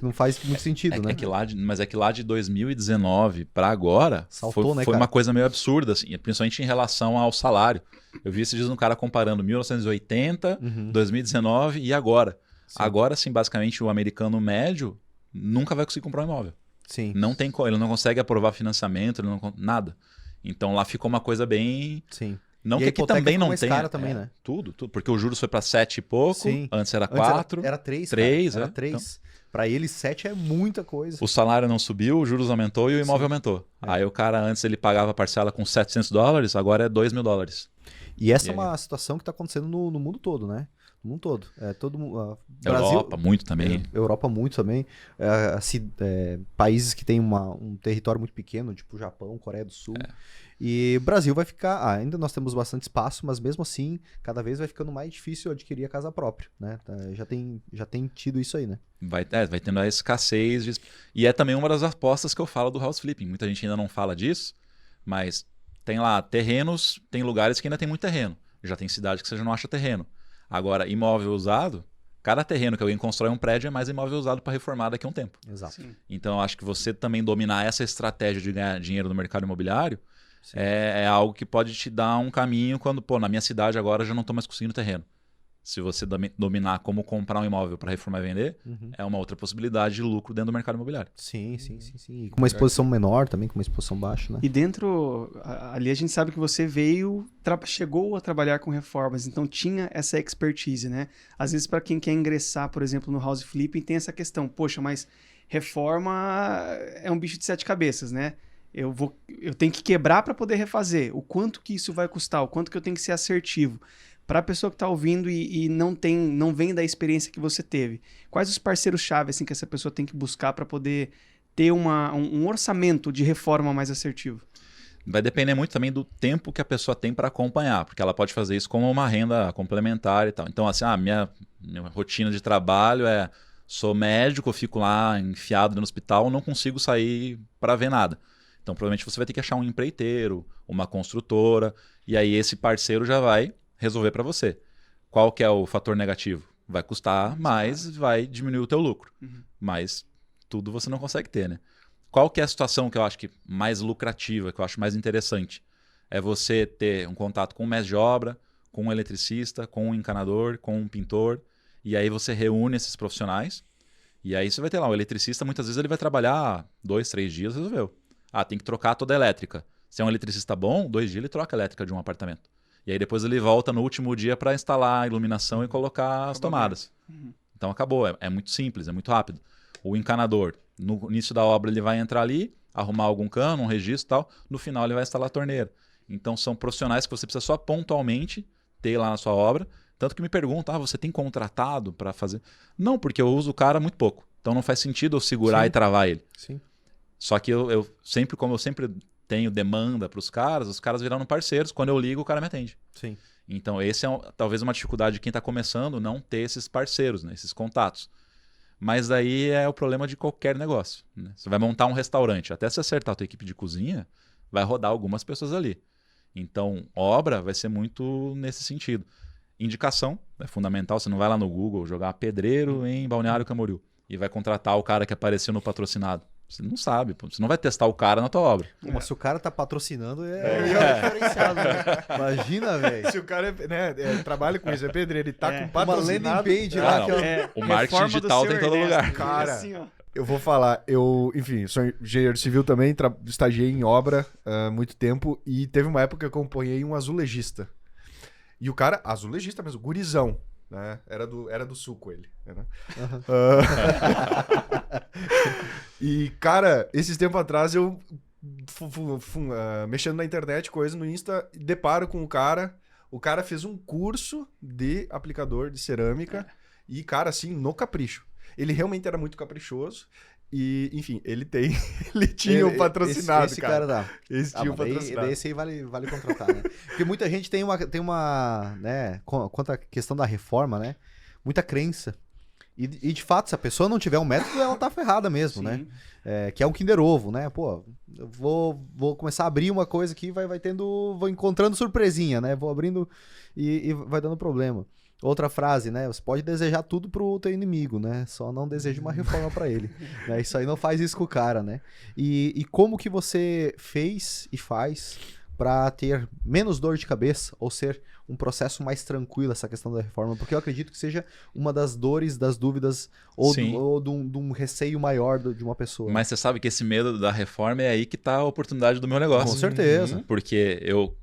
Não faz muito sentido, né? Mas é que lá de 2019 para agora saltou, foi uma coisa meio absurda, assim, principalmente em relação ao salário. Eu vi esses dias um cara comparando 1980, 2019 e agora. Sim. Agora, sim, basicamente, o americano médio nunca vai conseguir comprar um imóvel. Sim. Ele não consegue aprovar financiamento, nada. Então lá ficou uma coisa bem... Sim. Não que aqui também não tenha. Cara também, né? Tudo. Porque o juros foi para 7 e pouco, antes era 4. Era 3. 3, Era 3. Para ele, 7 é muita coisa. O salário não subiu, os juros aumentou e o imóvel aumentou. Aí o cara, antes ele pagava a parcela com $700, agora é $2.000. E essa é uma situação que está acontecendo no mundo todo, né? No mundo todo. Brasil, Europa, muito também. Europa, muito também. Países que têm um território muito pequeno, tipo Japão, Coreia do Sul. E o Brasil vai ficar... ainda nós temos bastante espaço, mas mesmo assim, cada vez vai ficando mais difícil adquirir a casa própria, né? Já tem tido isso aí, né? Vai tendo a escassez. E é também uma das apostas que eu falo do house flipping. Muita gente ainda não fala disso, mas tem lá terrenos, tem lugares que ainda tem muito terreno. Já tem cidade que você já não acha terreno. Agora, imóvel usado, cada terreno que alguém constrói um prédio é mais imóvel usado para reformar daqui a um tempo. Exato. Sim. Então, eu acho que você também dominar essa estratégia de ganhar dinheiro no mercado imobiliário é algo que pode te dar um caminho quando, na minha cidade agora eu já não estou mais conseguindo terreno. Se você dominar como comprar um imóvel para reformar e vender, é uma outra possibilidade de lucro dentro do mercado imobiliário. Sim. E com uma exposição menor também, com uma exposição baixa, né? E dentro, ali a gente sabe que você chegou a trabalhar com reformas, então tinha essa expertise, né? Às vezes para quem quer ingressar, por exemplo, no house flipping, tem essa questão, poxa, mas reforma é um bicho de 7 cabeças, né? Eu tenho que quebrar para poder refazer. O quanto que isso vai custar? O quanto que eu tenho que ser assertivo? Para a pessoa que está ouvindo e não vem da experiência que você teve, quais os parceiros-chave assim, que essa pessoa tem que buscar para poder ter um orçamento de reforma mais assertivo? Vai depender muito também do tempo que a pessoa tem para acompanhar, porque ela pode fazer isso como uma renda complementar e tal. Então, assim, minha rotina de trabalho sou médico, eu fico lá enfiado no hospital, não consigo sair para ver nada. Então, provavelmente você vai ter que achar um empreiteiro, uma construtora, e aí esse parceiro já vai resolver para você. Qual que é o fator negativo? Vai custar mais, vai diminuir o teu lucro. Mas tudo você não consegue ter, né? Qual que é a situação que eu acho que mais lucrativa, que eu acho mais interessante? É você ter um contato com um mestre de obra, com um eletricista, com um encanador, com um pintor, e aí você reúne esses profissionais, e aí você vai ter lá, o eletricista muitas vezes ele vai trabalhar 2, 3 dias, resolveu. Tem que trocar toda a elétrica. Se é um eletricista bom, 2 dias ele troca a elétrica de um apartamento. E aí depois ele volta no último dia para instalar a iluminação e colocar as tomadas. Então acabou, é muito simples, é muito rápido. O encanador, no início da obra ele vai entrar ali, arrumar algum cano, um registro e tal, no final ele vai instalar a torneira. Então são profissionais que você precisa só pontualmente ter lá na sua obra. Tanto que me perguntam, você tem contratado para fazer? Não, porque eu uso o cara muito pouco. Então não faz sentido eu segurar e travar ele. Sim. Só que como eu sempre tenho demanda para os caras viraram parceiros. Quando eu ligo, o cara me atende. Sim. Então, esse é talvez uma dificuldade de quem está começando, não ter esses parceiros, né? Esses contatos. Mas aí é o problema de qualquer negócio, né? Você vai montar um restaurante, até se acertar a tua equipe de cozinha, vai rodar algumas pessoas ali. Então, obra vai ser muito nesse sentido. Indicação é fundamental. Você não vai lá no Google jogar pedreiro em Balneário Camboriú e vai contratar o cara que apareceu no patrocinado. Você não sabe, você não vai testar o cara na tua obra. Mas se o cara tá patrocinando, é diferenciado, né? Imagina, velho. Se o cara trabalha com isso, é pedreiro, ele tá com patrocinado... Uma landing page lá. O marketing digital tem em todo lugar. Cara, assim, eu vou falar, enfim, sou engenheiro civil também, estagiei em obra há muito tempo e teve uma época que eu acompanhei um azulejista. E o cara, azulejista mesmo, gurizão, né? Era do suco ele. Né? E, cara, esses tempos atrás eu mexendo na internet, coisa no Insta, deparo com o cara fez um curso de aplicador de cerâmica e, cara, assim, no capricho. Ele realmente era muito caprichoso e, enfim, ele tinha o patrocinado, esse cara dá. Esse tinha o patrocinado. Esse aí vale contratar, né? Porque muita gente tem uma né, quanto à questão da reforma, né? Muita crença. E de fato, se a pessoa não tiver um método, ela tá ferrada mesmo, né? Que é um Kinder Ovo, né? Pô, eu vou começar a abrir uma coisa aqui, vou encontrando surpresinha, né? Vou abrindo e vai dando problema. Outra frase, né? Você pode desejar tudo pro teu inimigo, né? Só não deseja uma reforma para ele. Né? Isso aí não faz isso com o cara, né? E como que você fez e faz para ter menos dor de cabeça ou ser um processo mais tranquilo essa questão da reforma? Porque eu acredito que seja uma das dores, das dúvidas ou de um receio maior de uma pessoa. Mas você sabe que esse medo da reforma é aí que está a oportunidade do meu negócio. Com certeza. Porque eu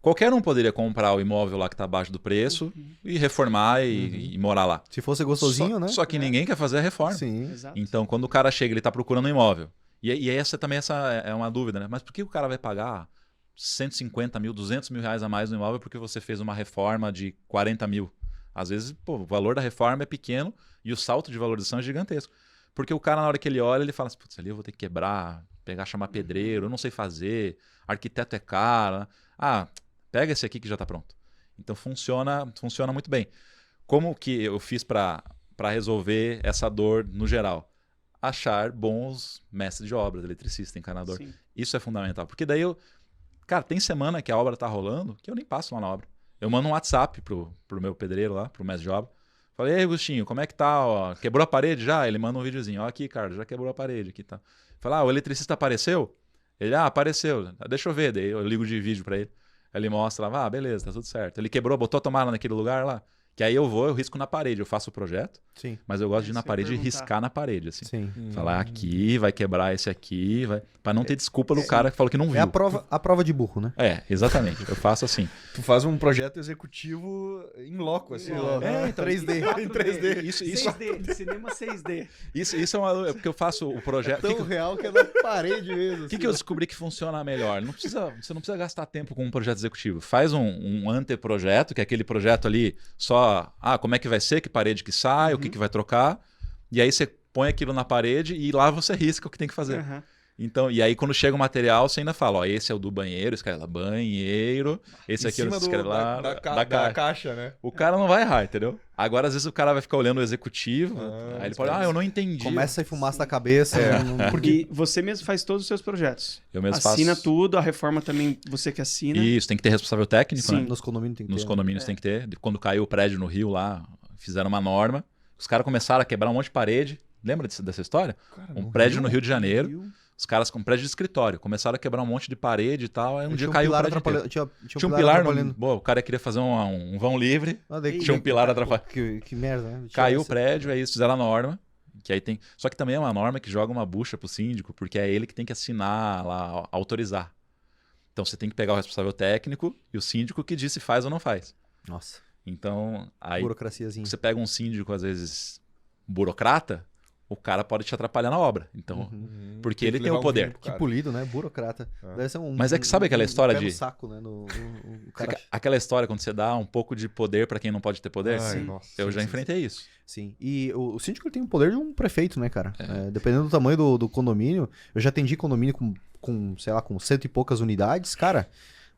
Qualquer um poderia comprar o imóvel lá que está abaixo do preço e reformar e morar lá. Se fosse gostosinho, né? Só que ninguém quer fazer a reforma. Sim. Exato. Então, quando o cara chega, ele está procurando um imóvel. E essa também é uma dúvida, né? Mas por que o cara vai pagar 150 mil, 200 mil reais a mais no imóvel porque você fez uma reforma de 40 mil? Às vezes, pô, o valor da reforma é pequeno e o salto de valorização é gigantesco. Porque o cara, na hora que ele olha, ele fala assim, putz, ali eu vou ter que quebrar, chamar pedreiro, eu não sei fazer, arquiteto é caro. Né? Ah, pega esse aqui que já está pronto. Então funciona muito bem. Como que eu fiz para resolver essa dor no geral? Achar bons mestres de obras, eletricista, encanador. Sim. Isso é fundamental. Porque daí cara, tem semana que a obra tá rolando que eu nem passo lá na obra. Eu mando um WhatsApp pro meu pedreiro lá, pro mestre de obra. Falei, ei, Agostinho, como é que tá? Ó, quebrou a parede já? Ele manda um videozinho. Ó, aqui, Carlos, já quebrou a parede. Aqui tá. Falei, o eletricista apareceu? Ele, apareceu. Deixa eu ver. Daí eu ligo de vídeo pra ele. Ele mostra lá, beleza, tá tudo certo. Ele quebrou, botou a tomada naquele lugar lá. Que aí eu risco na parede. Eu faço o projeto, Sim. mas eu gosto de ir na Isso eu ia parede e perguntar. riscar na parede, assim. Sim. Falar aqui, vai quebrar esse aqui, vai... Pra não ter desculpa do cara que falou que não viu. É a prova de burro, né? É, exatamente. Eu faço assim. Tu faz um projeto executivo em loco, assim. Então, 3D. Em 3D. Isso 6D, cinema 6D. é uma... Porque eu faço o projeto... Tão real que é na parede mesmo. O que eu descobri que funciona melhor? Você não precisa gastar tempo com um projeto executivo. Faz um anteprojeto, que é aquele projeto ali só... como é que vai ser, que parede que sai, o que vai trocar. E aí você põe aquilo na parede e lá você risca o que tem que fazer. Uhum. Então, e aí quando chega o material, você ainda fala, esse é o do banheiro, escreve lá, banheiro, esse aqui você escreve lá, da caixa, né? O cara não vai errar, entendeu? Agora, às vezes, o cara vai ficar olhando o executivo, aí ele pode, eu não entendi. Começa a sair fumaça da cabeça. Porque você mesmo faz todos os seus projetos. Eu mesmo Assina faço. tudo, a reforma também você que assina. Isso, tem que ter responsável técnico, Sim. né? Nos condomínios tem que Nos ter. condomínios tem que ter. Quando caiu o prédio no Rio lá, fizeram uma norma. Os caras começaram a quebrar um monte de parede. Lembra dessa história? Cara, Um prédio no Rio de Janeiro. Os caras com um prédio de escritório. Começaram a quebrar um monte de parede e tal. Aí um dia caiu o prédio inteiro. Tinha um pilar no... Bom, o cara queria fazer um vão livre. Tinha um pilar atrapalhando. Que merda, né? Caiu o prédio, aí eles fizeram a norma. Que aí tem... Só que também é uma norma que joga uma bucha pro síndico, porque é ele que tem que assinar lá, autorizar. Então você tem que pegar o responsável técnico e o síndico que diz se faz ou não faz. Nossa. Então, aí Burocraciazinha. você pega um síndico, às vezes, burocrata, o cara pode te atrapalhar na obra. Então, porque ele tem o poder. Que polido, né? Burocrata. Deve ser Mas é que sabe aquela história de... saco, né? O cara... Aquela história quando você dá um pouco de poder pra quem não pode ter poder? Ai, Sim. nossa, Eu sim, já sim, enfrentei isso. Sim. E o síndico tem o poder de um prefeito, né, cara? Dependendo do tamanho do condomínio. Eu já atendi condomínio com, sei lá, com 100 e poucas unidades. Cara,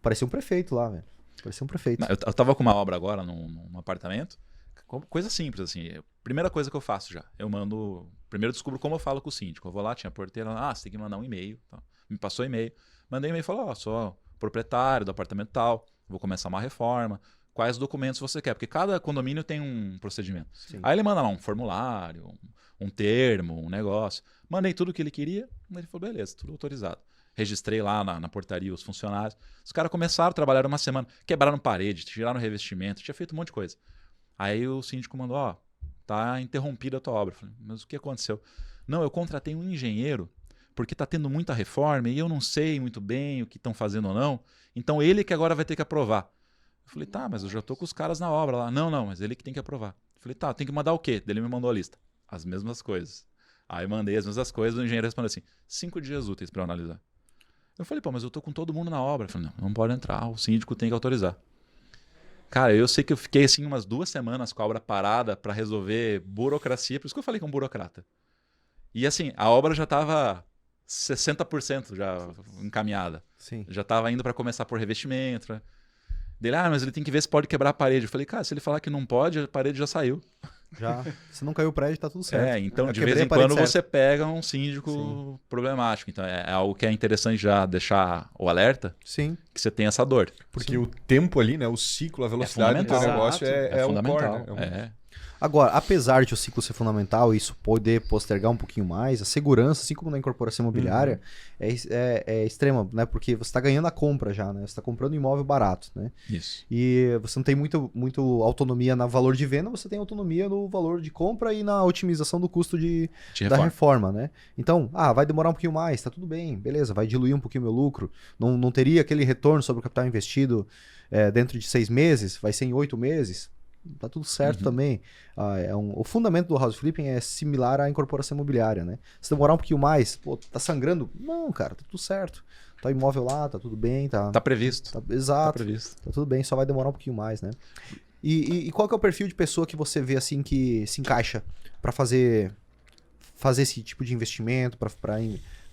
parecia um prefeito lá, velho. Parecia um prefeito. Não, eu tava com uma obra agora num apartamento. Coisa simples, assim. Primeira coisa que eu faço já. Eu mando... Primeiro eu descubro como eu falo com o síndico. Eu vou lá, tinha porteira lá. Você tem que mandar um e-mail. Tá? Me passou e-mail. Mandei e-mail e falou, sou proprietário do apartamento tal. Vou começar uma reforma. Quais documentos você quer? Porque cada condomínio tem um procedimento. Sim. Aí ele manda lá um formulário, um termo, um negócio. Mandei tudo o que ele queria. Ele falou, beleza, tudo autorizado. Registrei lá na portaria os funcionários. Os caras começaram a trabalhar uma semana. Quebraram parede, tiraram revestimento, tinha feito um monte de coisa. Aí o síndico mandou, tá interrompida a tua obra. Eu falei, mas o que aconteceu? Não, eu contratei um engenheiro porque tá tendo muita reforma e eu não sei muito bem o que estão fazendo ou não. Então ele que agora vai ter que aprovar. Eu falei, tá, mas eu já tô com os caras na obra lá. Não, mas ele que tem que aprovar. Eu falei, tá, tem que mandar o quê? Daí ele me mandou a lista. As mesmas coisas. Aí mandei as mesmas coisas, o engenheiro respondeu assim, 5 dias úteis para eu analisar. Eu falei, mas eu tô com todo mundo na obra. Eu falei, não pode entrar, o síndico tem que autorizar. Cara, eu sei que eu fiquei assim umas 2 semanas com a obra parada para resolver burocracia, por isso que eu falei que é um burocrata. E assim, a obra já tava 60% já encaminhada. Sim. Já tava indo para começar por revestimento. Dele, mas ele tem que ver se pode quebrar a parede. Eu falei, cara, se ele falar que não pode, a parede já saiu. Já. Se não caiu o prédio, tá tudo certo. Então Eu de quebrei vez em a parede quando certo. você pega um síndico problemático. Então é algo que é interessante já deixar o alerta, Sim. que você tem essa dor. Porque o tempo ali, né? O ciclo, a velocidade do teu fundamental. negócio é o fundamental. core, né? Agora, apesar de o ciclo ser fundamental e isso poder postergar um pouquinho mais, a segurança, assim como na incorporação imobiliária, é extrema, né? Porque você está ganhando a compra já, né? Você está comprando um imóvel barato, né? Isso. E você não tem muito autonomia no valor de venda, você tem autonomia no valor de compra e na otimização do custo da reforma, né? Então, vai demorar um pouquinho mais, tá tudo bem, beleza, vai diluir um pouquinho o meu lucro, não teria aquele retorno sobre o capital investido dentro de 6 meses, vai ser em 8 meses, tá tudo certo também. O fundamento do house flipping é similar à incorporação imobiliária, né? Se demorar um pouquinho mais, pô, tá sangrando? Não, cara, tá tudo certo. Tá o imóvel lá, tá tudo bem, Tá previsto. Exato. Tá previsto. Tá tudo bem, só vai demorar um pouquinho mais, né? E qual que é o perfil de pessoa que você vê assim que se encaixa para fazer esse tipo de investimento,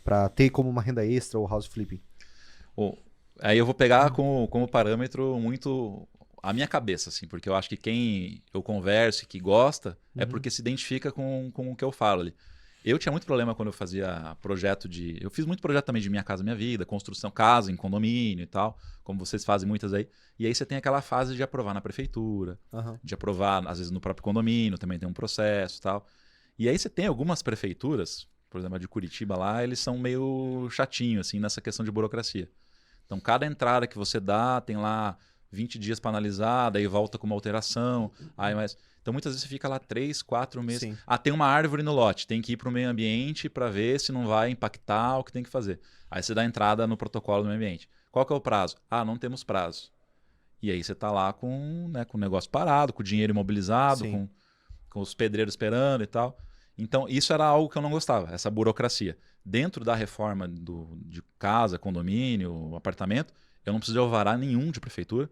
para ter como uma renda extra o house flipping? Aí eu vou pegar como parâmetro muito a minha cabeça, assim, porque eu acho que quem eu converso e que gosta é porque se identifica com o que eu falo ali. Eu tinha muito problema quando eu fazia projeto Eu fiz muito projeto também de Minha Casa Minha Vida, construção casa em condomínio e tal, como vocês fazem muitas aí. E aí você tem aquela fase de aprovar na prefeitura, de aprovar, às vezes, no próprio condomínio, também tem um processo e tal. E aí você tem algumas prefeituras, por exemplo, a de Curitiba lá, eles são meio chatinhos, assim, nessa questão de burocracia. Então, cada entrada que você dá, tem lá 20 dias para analisar, daí volta com uma alteração. Então, muitas vezes você fica lá 3, 4 meses. Sim. Tem uma árvore no lote, tem que ir para o meio ambiente para ver se não vai impactar o que tem que fazer. Aí você dá entrada no protocolo do meio ambiente. Qual que é o prazo? Não temos prazo. E aí você está lá com o negócio parado, com o dinheiro imobilizado, com os pedreiros esperando e tal. Então, isso era algo que eu não gostava, essa burocracia. Dentro da reforma de casa, condomínio, apartamento, eu não preciso de alvará nenhum de prefeitura.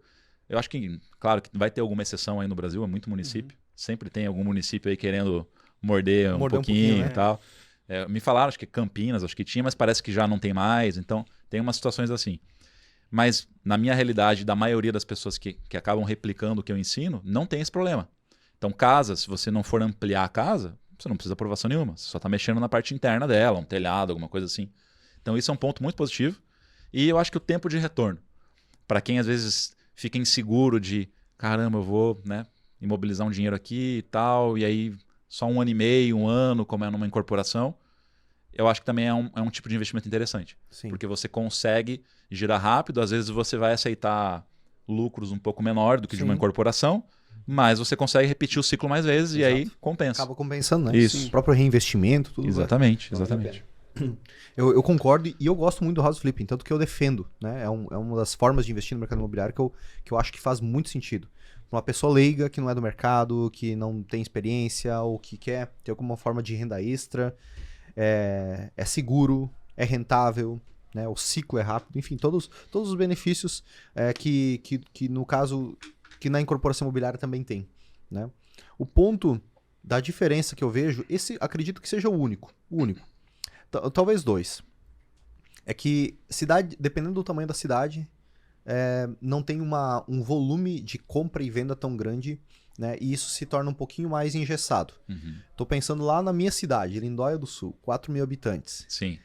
Eu acho que, claro, que vai ter alguma exceção aí no Brasil, é muito município. Sempre tem algum município aí querendo morder um pouquinho e tal. Me falaram, acho que Campinas, acho que tinha, mas parece que já não tem mais. Então, tem umas situações assim. Mas, na minha realidade, da maioria das pessoas que acabam replicando o que eu ensino, não tem esse problema. Então, casa, se você não for ampliar a casa, você não precisa de aprovação nenhuma. Você só está mexendo na parte interna dela, um telhado, alguma coisa assim. Então, isso é um ponto muito positivo. E eu acho que o tempo de retorno, para quem às vezes fica inseguro de, caramba, eu vou imobilizar um dinheiro aqui e tal, e aí só 1 ano e meio, 1 ano, como é numa incorporação, eu acho que também é um tipo de investimento interessante. Sim. Porque você consegue girar rápido, às vezes você vai aceitar lucros um pouco menor do que de uma incorporação, mas você consegue repetir o ciclo mais vezes e aí compensa. Acaba compensando, né? Isso. O próprio reinvestimento, tudo. Exatamente. Eu concordo e eu gosto muito do house flipping, tanto que eu defendo, né? É uma das formas de investir no mercado imobiliário que eu acho que faz muito sentido. Uma pessoa leiga que não é do mercado, que não tem experiência ou que quer ter alguma forma de renda extra, é seguro, é rentável, né? O ciclo é rápido, enfim, todos os benefícios que no caso, que na incorporação imobiliária também tem, né? O ponto da diferença que eu vejo, esse acredito que seja o único. Talvez 2. É que cidade, dependendo do tamanho da cidade, não tem um volume de compra e venda tão grande, né? E isso se torna um pouquinho mais engessado. Tô pensando lá na minha cidade, Lindóia do Sul, 4 mil habitantes. Sim.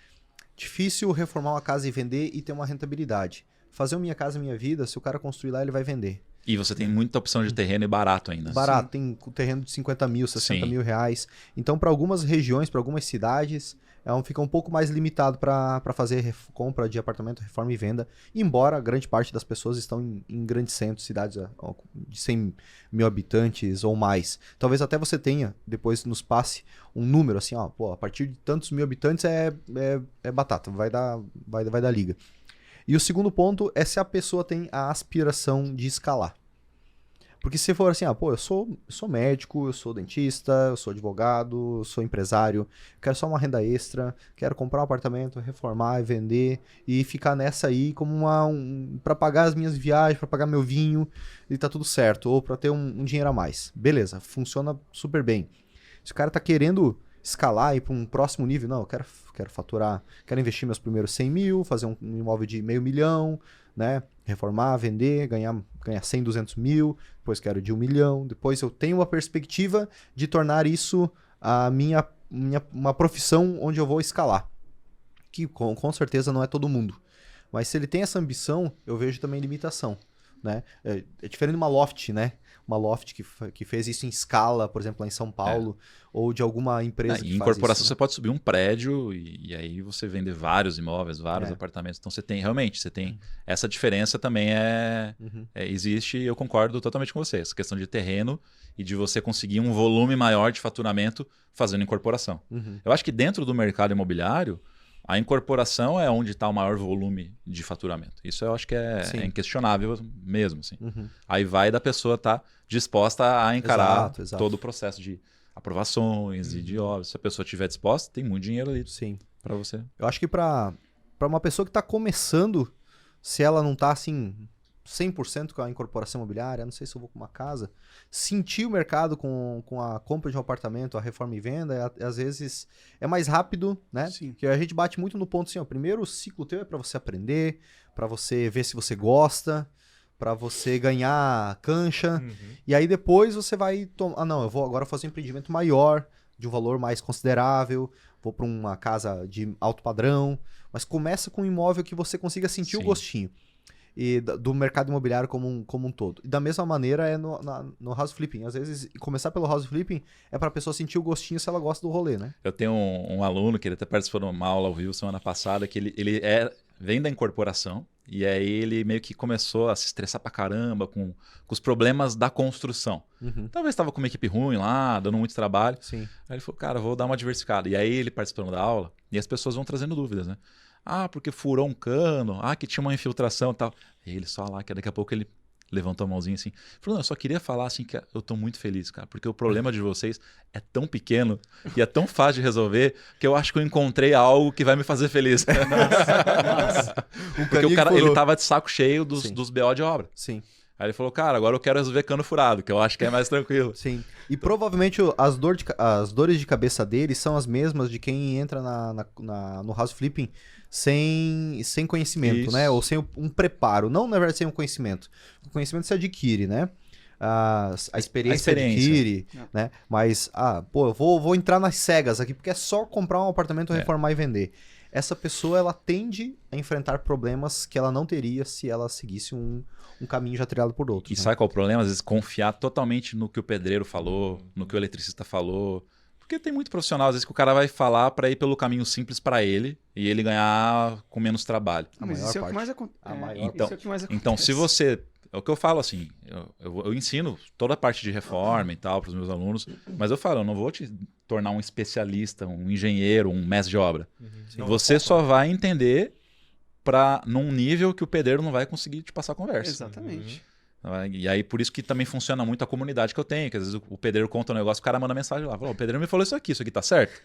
Difícil reformar uma casa e vender e ter uma rentabilidade. Fazer o Minha Casa Minha Vida, se o cara construir lá, ele vai vender. E você tem muita opção de terreno e barato ainda. Barato, tem terreno de 50 mil, 60 mil reais. Então, para algumas regiões, para algumas cidades, fica um pouco mais limitado para fazer compra de apartamento, reforma e venda. Embora a grande parte das pessoas estão em grandes centros, cidades de 100 mil habitantes ou mais. Talvez até você tenha, depois nos passe um número assim, a partir de tantos mil habitantes é batata, vai dar liga. E o segundo ponto é se a pessoa tem a aspiração de escalar. Porque se for assim, eu sou médico, eu sou dentista, eu sou advogado, eu sou empresário, quero só uma renda extra, quero comprar um apartamento, reformar e vender e ficar nessa aí como para pagar as minhas viagens, para pagar meu vinho e tá tudo certo, ou para ter um dinheiro a mais. Beleza, funciona super bem. Se o cara tá querendo escalar e ir para um próximo nível, não, eu quero faturar, quero investir meus primeiros 100 mil, fazer um imóvel de $500 mil, né? Reformar, vender, ganhar 100, 200 mil, depois quero de 1 milhão, depois eu tenho uma perspectiva de tornar isso uma profissão onde eu vou escalar, que com certeza não é todo mundo, mas se ele tem essa ambição, eu vejo também limitação. né? É diferente de uma loft, né? Uma loft que fez isso em escala, por exemplo, lá em São Paulo, ou de alguma empresa que Em faz incorporação isso, você pode subir um prédio e aí você vende vários imóveis, vários apartamentos. Então você tem essa diferença também existe e eu concordo totalmente com você. Essa questão de terreno e de você conseguir um volume maior de faturamento fazendo incorporação. Eu acho que dentro do mercado imobiliário, a incorporação é onde está o maior volume de faturamento. Isso eu acho que é inquestionável mesmo. Assim. Aí vai da pessoa estar disposta a encarar Exato. todo o processo de aprovações e de obras. Se a pessoa estiver disposta, tem muito dinheiro ali para você. Eu acho que para uma pessoa que está começando, se ela não está assim 100% com a incorporação imobiliária, não sei se eu vou com uma casa, sentir o mercado com a compra de um apartamento, a reforma e venda, às vezes é mais rápido, né? Sim. Que a gente bate muito no ponto assim, ó, primeiro o ciclo teu é para você aprender, para você ver se você gosta, para você ganhar cancha, e aí depois você vai não, eu vou agora fazer um empreendimento maior, de um valor mais considerável, vou para uma casa de alto padrão, mas começa com um imóvel que você consiga sentir o gostinho. E do mercado imobiliário como um todo. E da mesma maneira é no house flipping. Às vezes, começar pelo house flipping é para a pessoa sentir o gostinho se ela gosta do rolê, né? Eu tenho um aluno que ele até participou de uma aula ao vivo semana passada, que ele vem da incorporação, e aí ele meio que começou a se estressar pra caramba com os problemas da construção. Talvez estava com uma equipe ruim lá, dando muito trabalho. Sim. Aí ele falou, cara, vou dar uma diversificada. E aí ele participando da aula, e as pessoas vão trazendo dúvidas, né? Ah, porque furou um cano, que tinha uma infiltração e tal. E ele só lá, que daqui a pouco ele levantou a mãozinha assim. Falou, não, eu só queria falar assim que eu tô muito feliz, cara, porque o problema de vocês é tão pequeno e é tão fácil de resolver que eu acho que eu encontrei algo que vai me fazer feliz. Porque o cara, ele tava de saco cheio dos BO de obra. Sim. Aí ele falou, cara, agora eu quero resolver cano furado, que eu acho que é mais tranquilo. Sim. E provavelmente as dores de cabeça dele são as mesmas de quem entra no house flipping sem conhecimento, né? Ou sem um preparo. Não, na verdade, sem um conhecimento. O conhecimento se adquire, né? A experiência se adquire, né? Mas, eu vou entrar nas cegas aqui, porque é só comprar um apartamento, reformar e vender. Essa pessoa, ela tende a enfrentar problemas que ela não teria se ela seguisse um caminho já trilhado por outros. E sabe qual é o problema? Às vezes confiar totalmente no que o pedreiro falou, no que o eletricista falou. Porque tem muito profissional, às vezes, que o cara vai falar para ir pelo caminho simples para ele e ele ganhar com menos trabalho. Mas isso é o que mais acontece. Então, se você... É o que eu falo assim, eu ensino toda a parte de reforma e tal para os meus alunos, mas eu falo, eu não vou te tornar um especialista, um engenheiro, um mestre de obra. Você só vai entender num nível que o pedreiro não vai conseguir te passar a conversa. Exatamente. E aí, por isso que também funciona muito a comunidade que eu tenho, que às vezes o pedreiro conta um negócio, o cara manda mensagem lá, fala, o pedreiro me falou isso aqui tá certo?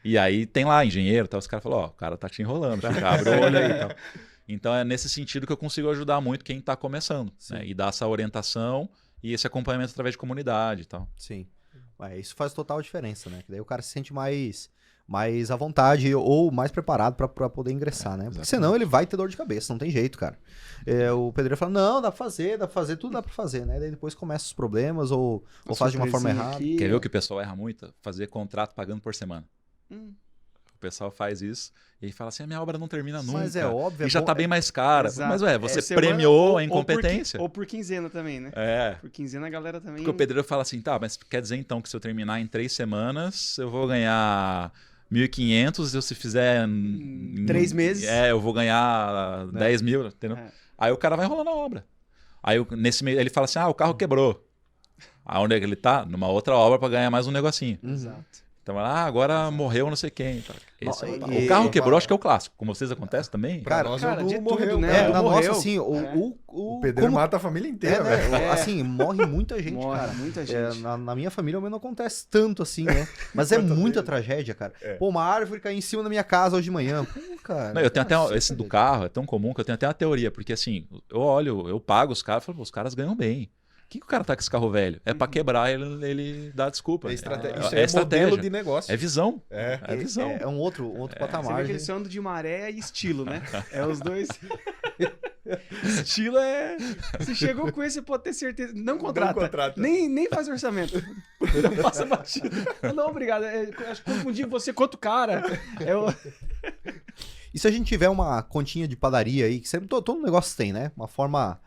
E aí tem lá engenheiro, tal, os caras falam, o cara tá te enrolando, abre o olho aí e tal. Então é nesse sentido que eu consigo ajudar muito quem está começando, né? E dar essa orientação e esse acompanhamento através de comunidade e tal. Sim. Isso faz total diferença, né? Que daí o cara se sente mais à vontade ou mais preparado para poder ingressar, né? Porque senão ele vai ter dor de cabeça, não tem jeito, cara. O pedreiro fala, não, dá pra fazer, tudo dá pra fazer, né? Daí depois começa os problemas ou faz de uma forma errada. Quer ver o que o pessoal erra muito? Fazer contrato pagando por semana. O pessoal faz isso e fala assim, a minha obra não termina nunca. Mas é óbvio. E já tá bem mais cara. Exato. Mas você premiou a incompetência. Ou por quinzena também, né? Por quinzena a galera também... Porque o pedreiro fala assim, tá, mas quer dizer então que se eu terminar em 3 semanas, eu vou ganhar 1.500, se fizer... 3 meses. Eu vou ganhar 10 mil, entendeu? Aí o cara vai enrolando a obra. Aí nesse meio ele fala assim, o carro quebrou. Aonde é que ele tá? Numa outra obra para ganhar mais um negocinho. Exato. Então, agora morreu não sei quem. Tá. O carro quebrou, acho que é o clássico. Com vocês acontece também? Cara, de morreu, tudo, né? Na morreu. nossa, assim, o pedreiro mata a família inteira, velho. Né? Assim, morre muita gente, cara. Muita gente. Na minha família, ao menos, não acontece tanto assim, né? Mas é muita tragédia, cara. Pô, uma árvore caiu em cima da minha casa hoje de manhã. Pô, cara. Não, eu tenho até esse do carro, é tão comum que eu tenho até uma teoria. Porque assim, eu pago os caras e falo, os caras ganham bem. O que o cara tá com esse carro velho? É pra quebrar, ele dá desculpa. Isso é estratégia. Modelo de negócio. É visão. É visão. É um outro patamar. Você vê que eles andam de maré e estilo, né? É os dois. Estilo é... Se chegou com esse, você pode ter certeza. Não contrata. Nem faz orçamento. Não passa batido. Não, obrigado. Acho que confundi você com outro cara. E se a gente tiver uma continha de padaria aí, que sempre todo negócio tem, né? Uma forma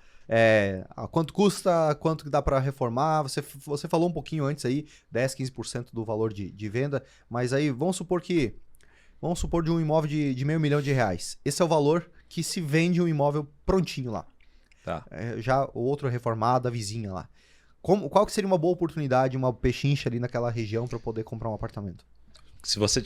Quanto custa, quanto que dá para reformar. Você falou um pouquinho antes aí, 10, 15% do valor de venda, mas aí vamos supor de um imóvel de R$500 mil. Esse é o valor que se vende um imóvel prontinho lá. Tá. Já o outro reformado, a vizinha lá. Qual que seria uma boa oportunidade, uma pechincha ali naquela região para poder comprar um apartamento? Se você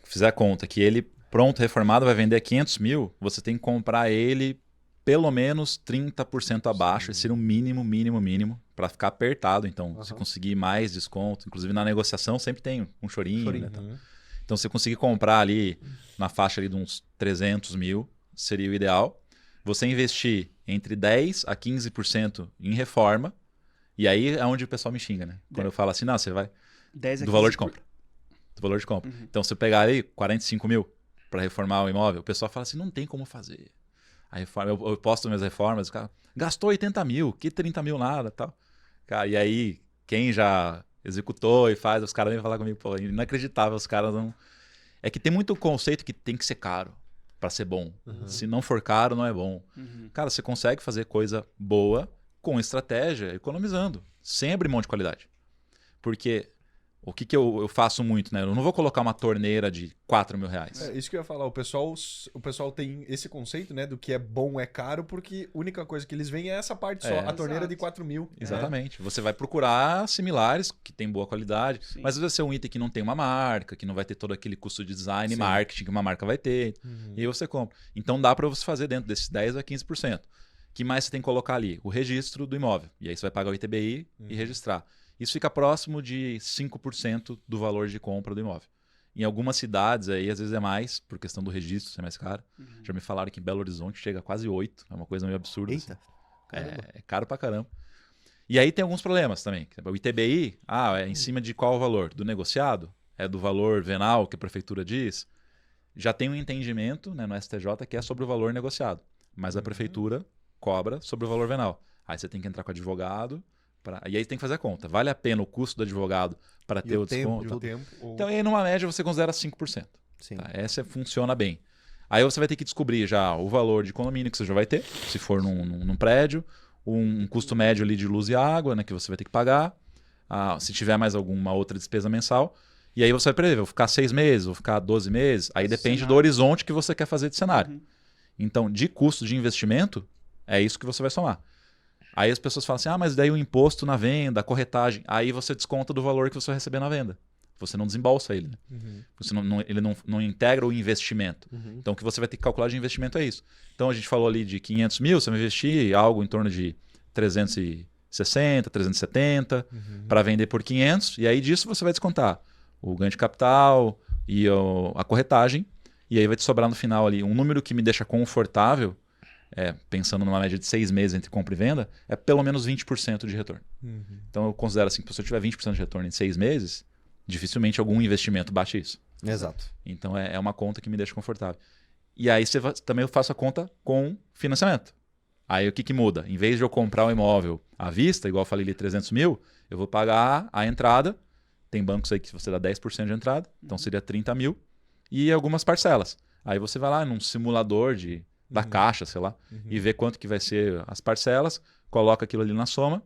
fizer a conta que ele pronto, reformado, vai vender 500 mil, você tem que comprar ele pelo menos 30% abaixo. Esse seria um mínimo, para ficar apertado. Então, se conseguir mais desconto, inclusive na negociação sempre tem um chorinho. Né, tá? Então, se você conseguir comprar ali na faixa ali de uns 300 mil, seria o ideal. Você investir entre 10% a 15% em reforma, e aí é onde o pessoal me xinga, né? Quando eu falo assim, não, você vai... 10 a do valor de compra. Do valor de compra. Então, se eu pegar aí 45 mil para reformar o imóvel, o pessoal fala assim, não tem como fazer. A reforma, eu posto minhas reformas, o cara gastou 80 mil, que 30 mil nada, tal. Cara, e aí, quem já executou e faz, os caras vêm falar comigo, pô, inacreditável, os caras não... É que tem muito conceito que tem que ser caro para ser bom. Se não for caro, não é bom. Cara, você consegue fazer coisa boa com estratégia, economizando, sem abrir mão de qualidade. Porque o que eu faço muito, né? Eu não vou colocar uma torneira de R$4 mil. É isso que eu ia falar. O pessoal tem esse conceito, né? Do que é bom é caro, porque a única coisa que eles veem é essa parte só. A torneira de 4 mil. Exatamente. Você vai procurar similares, que tem boa qualidade, mas vai ser um item que não tem uma marca, que não vai ter todo aquele custo de design e marketing que uma marca vai ter. E aí você compra. Então dá para você fazer dentro desses 10% a 15%. O que mais você tem que colocar ali? O registro do imóvel. E aí você vai pagar o ITBI e registrar. Isso fica próximo de 5% do valor de compra do imóvel. Em algumas cidades, aí, às vezes é mais, por questão do registro ser mais caro. Já me falaram que em Belo Horizonte chega a quase 8%. É uma coisa meio absurda. Eita. Assim. É caro pra caramba. E aí tem alguns problemas também. O ITBI, é em cima de qual valor? Do negociado? É do valor venal que a prefeitura diz? Já tem um entendimento, né, no STJ que é sobre o valor negociado. Mas a prefeitura cobra sobre o valor venal. Aí você tem que entrar com o advogado. E aí tem que fazer a conta. Vale a pena o custo do advogado para ter o desconto? Então, aí numa média você considera 5%. Sim. Tá? Essa funciona bem. Aí você vai ter que descobrir já o valor de condomínio que você já vai ter, se for num prédio, um custo médio ali de luz e água, né, que você vai ter que pagar, se tiver mais alguma outra despesa mensal. E aí você vai prever, vou ficar 6 meses, vou ficar 12 meses. Aí depende do horizonte que você quer fazer de cenário. Então, de custo de investimento, é isso que você vai somar. Aí as pessoas falam assim, mas daí o imposto na venda, a corretagem, aí você desconta do valor que você vai receber na venda. Você não desembolsa ele. Né? Você ele não integra o investimento. Então o que você vai ter que calcular de investimento é isso. Então a gente falou ali de 500 mil, você vai investir algo em torno de 360, 370 para vender por 500, e aí disso você vai descontar o ganho de capital e a corretagem, e aí vai te sobrar no final ali um número que me deixa confortável, pensando numa média de 6 meses entre compra e venda, é pelo menos 20% de retorno. Então eu considero assim, que se eu tiver 20% de retorno em 6 meses, dificilmente algum investimento bate isso. Exato. Então é uma conta que me deixa confortável. E aí também eu faço a conta com financiamento. Aí o que muda? Em vez de eu comprar um imóvel à vista, igual eu falei ali, 300 mil, eu vou pagar a entrada. Tem bancos aí que você dá 10% de entrada, então seria 30 mil. E algumas parcelas. Aí você vai lá num simulador da Caixa, sei lá, e vê quanto que vai ser as parcelas, coloca aquilo ali na soma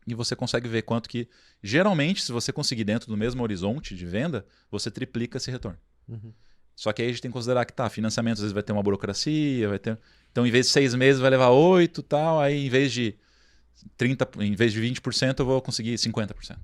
e você consegue ver quanto que... Geralmente, se você conseguir dentro do mesmo horizonte de venda, você triplica esse retorno. Só que aí a gente tem que considerar que financiamento às vezes vai ter uma burocracia, vai ter... Então, em vez de 6 meses, vai levar 8 e tal, aí em vez de 20%, eu vou conseguir 50%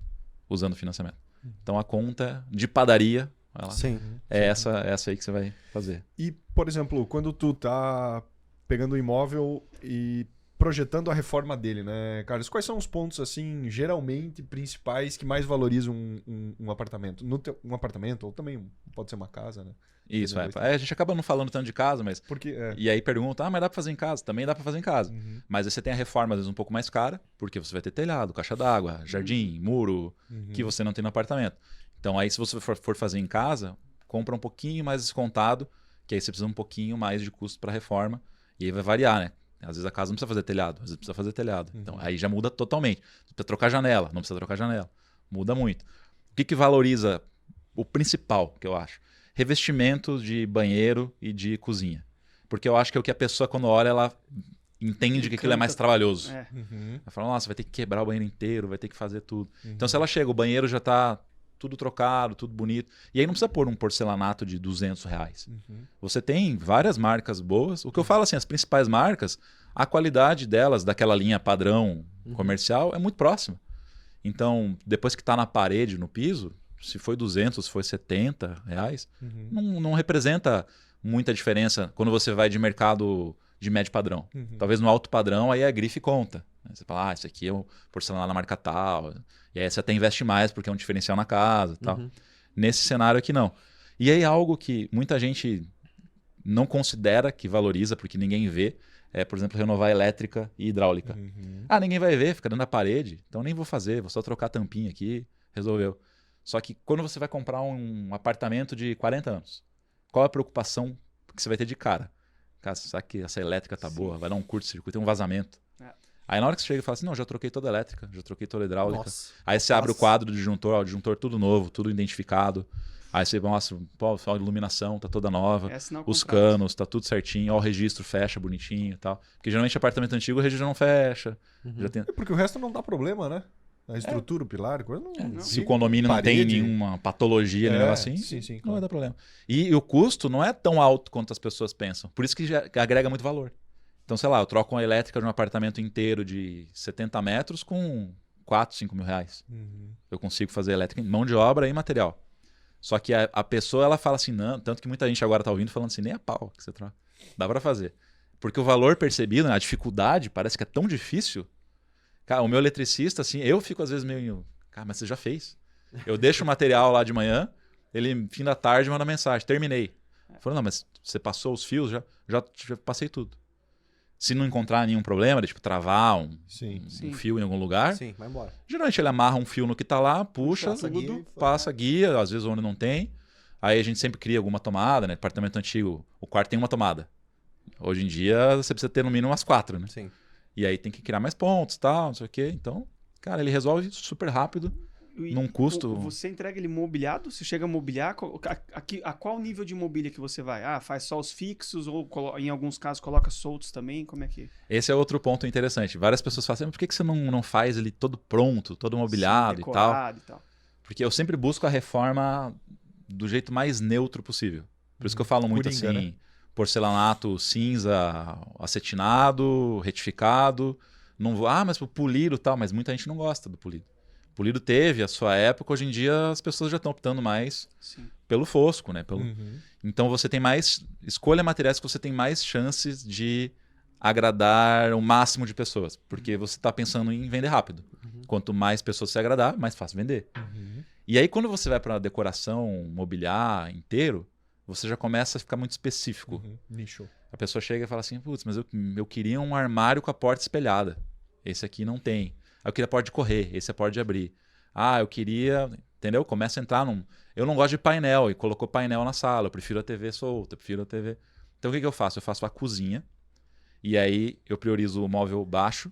usando financiamento. Então, a conta de padaria... Sim. Essa aí que você vai fazer. E, por exemplo, quando tu tá pegando o imóvel e projetando a reforma dele, né, Carlos? Quais são os pontos, assim, geralmente principais que mais valorizam um apartamento? Um apartamento, ou também pode ser uma casa, né? Isso, a gente acaba não falando tanto de casa, mas... E aí pergunta, mas dá pra fazer em casa? Também dá pra fazer em casa. Mas aí você tem a reforma, às vezes, um pouco mais cara, porque você vai ter telhado, caixa d'água, jardim, muro, que você não tem no apartamento. Então aí se você for fazer em casa, compra um pouquinho mais descontado, que aí você precisa um pouquinho mais de custo para reforma, e aí vai variar, né? Às vezes a casa não precisa fazer telhado, às vezes precisa fazer telhado. Então aí já muda totalmente. Você precisa trocar janela, não precisa trocar janela. Muda muito. O que valoriza o principal, que eu acho? Revestimento de banheiro e de cozinha. Porque eu acho que é o que a pessoa, quando olha, ela entende que aquilo é mais trabalhoso. É. Uhum. Ela fala, nossa, vai ter que quebrar o banheiro inteiro, vai ter que fazer tudo. Então, se ela chega, o banheiro já tá tudo trocado, tudo bonito. E aí não precisa pôr um porcelanato de R$200. Uhum. Você tem várias marcas boas. O que eu falo assim, as principais marcas, a qualidade delas, daquela linha padrão comercial, é muito próxima. Então, depois que está na parede, no piso, se foi 200, se foi R$70, Uhum. não representa muita diferença quando você vai de mercado de médio padrão. Uhum. Talvez no alto padrão, aí a grife conta. Você fala, isso aqui é o porcelanato na marca tal. E aí você até investe mais porque é um diferencial na casa e tal. Nesse cenário aqui, não. E aí algo que muita gente não considera que valoriza, porque ninguém vê, é, por exemplo, renovar elétrica e hidráulica. Uhum. Ah, ninguém vai ver, fica dentro da parede, então nem vou fazer, vou só trocar a tampinha aqui, resolveu. Só que quando você vai comprar um apartamento de 40 anos, qual a preocupação que você vai ter de cara? Cara, sabe que essa elétrica tá boa, vai dar um curto-circuito, tem um vazamento. É. Aí na hora que você chega e fala assim, não, já troquei toda a elétrica, já troquei toda a hidráulica. Nossa. Aí você abre o Nossa. quadro do disjuntor, ó, o disjuntor tudo novo, tudo identificado. Aí você mostra, pô, a iluminação tá toda nova, É sinal os contrário. canos, tá tudo certinho, ó, o registro fecha bonitinho e tal. Porque geralmente apartamento antigo o registro não fecha. Já tem... É porque o resto não dá problema, né? A estrutura, o pilar, coisa não. Se o condomínio não tem Parede. nenhuma patologia, nem nada assim, sim, não claro. vai dar problema. E o custo não é tão alto quanto as pessoas pensam. Por isso que já agrega muito valor. Então, sei lá, eu troco uma elétrica de um apartamento inteiro de 70 metros com 4, 5 mil reais. Uhum. Eu consigo fazer elétrica em mão de obra e material. Só que a pessoa, ela fala assim, não, tanto que muita gente agora tá ouvindo falando assim, nem a pau que você troca. Dá pra fazer. Porque o valor percebido, né, a dificuldade, parece que é tão difícil. Cara, o meu eletricista, assim, eu fico às vezes meio... Cara, mas você já fez. Eu deixo o material lá de manhã, ele, fim da tarde, manda mensagem, terminei. Falou, não, mas você passou os fios? Já passei tudo. Se não encontrar nenhum problema, de, tipo, travar um Sim. fio em algum lugar, Sim, vai embora. geralmente ele amarra um fio no que tá lá, puxa, Passa a guia tudo, e foi. passa a guia, às vezes onde não tem. Aí a gente sempre cria alguma tomada, né? Apartamento antigo, o quarto tem uma tomada. Hoje em dia você precisa ter no mínimo umas 4, né? Sim. E aí tem que criar mais pontos, tal, não sei o quê. Então, cara, ele resolve super rápido, E num custo... Você entrega ele mobiliado? Você chega a mobiliar? A qual nível de mobília que você vai? Ah, faz só os fixos ou em alguns casos coloca soltos também? Como é que... Esse é outro ponto interessante. Várias pessoas falam assim, mas por que você não faz ele todo pronto, todo mobiliado Sim, e tal? decorado e tal. Porque eu sempre busco a reforma do jeito mais neutro possível. Por isso que eu falo muito Coringa, assim, né? porcelanato cinza, acetinado, retificado. Não vou, mas o polido e tal, mas muita gente não gosta do polido. O polido teve a sua época, hoje em dia as pessoas já estão optando mais Sim. pelo fosco, né? Uhum. Então você tem mais, escolha materiais que você tem mais chances de agradar o máximo de pessoas, porque você está pensando em vender rápido. Quanto mais pessoas se agradar, mais fácil vender. Uhum. E aí, quando você vai para decoração, mobiliar inteiro, você já começa a ficar muito específico. Uhum. Nicho. A pessoa chega e fala assim, putz, mas eu queria um armário com a porta espelhada. Esse aqui não tem. Ah, eu queria a porta de correr, esse é a porta de abrir. Ah, eu queria... Entendeu? Começa a entrar num... Eu não gosto de painel, e colocou painel na sala, eu prefiro a TV solta, eu prefiro a TV... Então o que eu faço? Eu faço a cozinha, e aí eu priorizo o móvel baixo,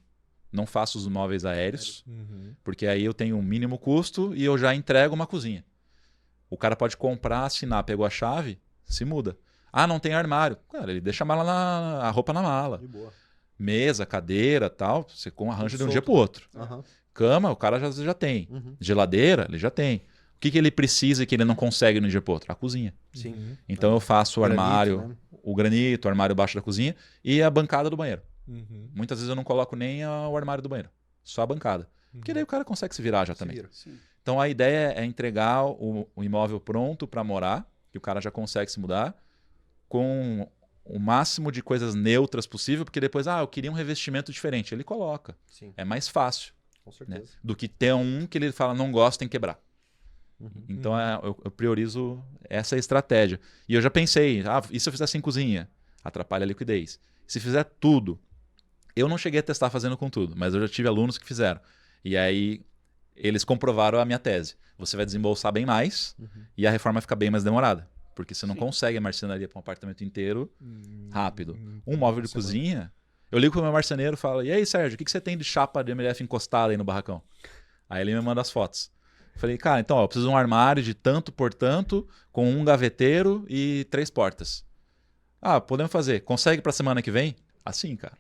não faço os móveis aéreos, Uhum. porque aí eu tenho um mínimo custo e eu já entrego uma cozinha. O cara pode comprar, assinar, pegou a chave, se muda. Ah, não tem armário. Cara, ele deixa a roupa na mala. De boa. Mesa, cadeira, tal, você arranja de um Solto. dia pro outro. Aham. Cama, o cara já tem. Uhum. Geladeira, ele já tem. O que ele precisa e que ele não consegue no dia pro outro? A cozinha. Sim. Uhum. Então eu faço o Granito, armário, né? o granito, o armário baixo da cozinha e a bancada do banheiro. Uhum. Muitas vezes eu não coloco nem o armário do banheiro, só a bancada. Porque daí o cara consegue se virar já Se também. vira. Sim. Então a ideia é entregar o imóvel pronto para morar, que o cara já consegue se mudar, com o máximo de coisas neutras possível, porque depois, eu queria um revestimento diferente. Ele coloca. Sim, É mais fácil, com né? certeza. Do que ter um que ele fala, não gosta, tem que quebrar. Uhum. Então eu priorizo essa estratégia. E eu já pensei, e se eu fizer sem cozinha? Atrapalha a liquidez. Se fizer tudo, eu não cheguei a testar fazendo com tudo, mas eu já tive alunos que fizeram. E aí eles comprovaram a minha tese. Você vai desembolsar bem mais e a reforma fica bem mais demorada. Porque você não Sim. consegue a marcenaria para um apartamento inteiro rápido. Uhum. Um móvel de cozinha, eu ligo pro meu marceneiro e falo, e aí Sérgio, o que você tem de chapa de MDF encostada aí no barracão? Aí ele me manda as fotos. Eu falei, cara, então, eu preciso de um armário de tanto por tanto, com um gaveteiro e 3 portas. Podemos fazer. Consegue pra semana que vem? Assim, cara.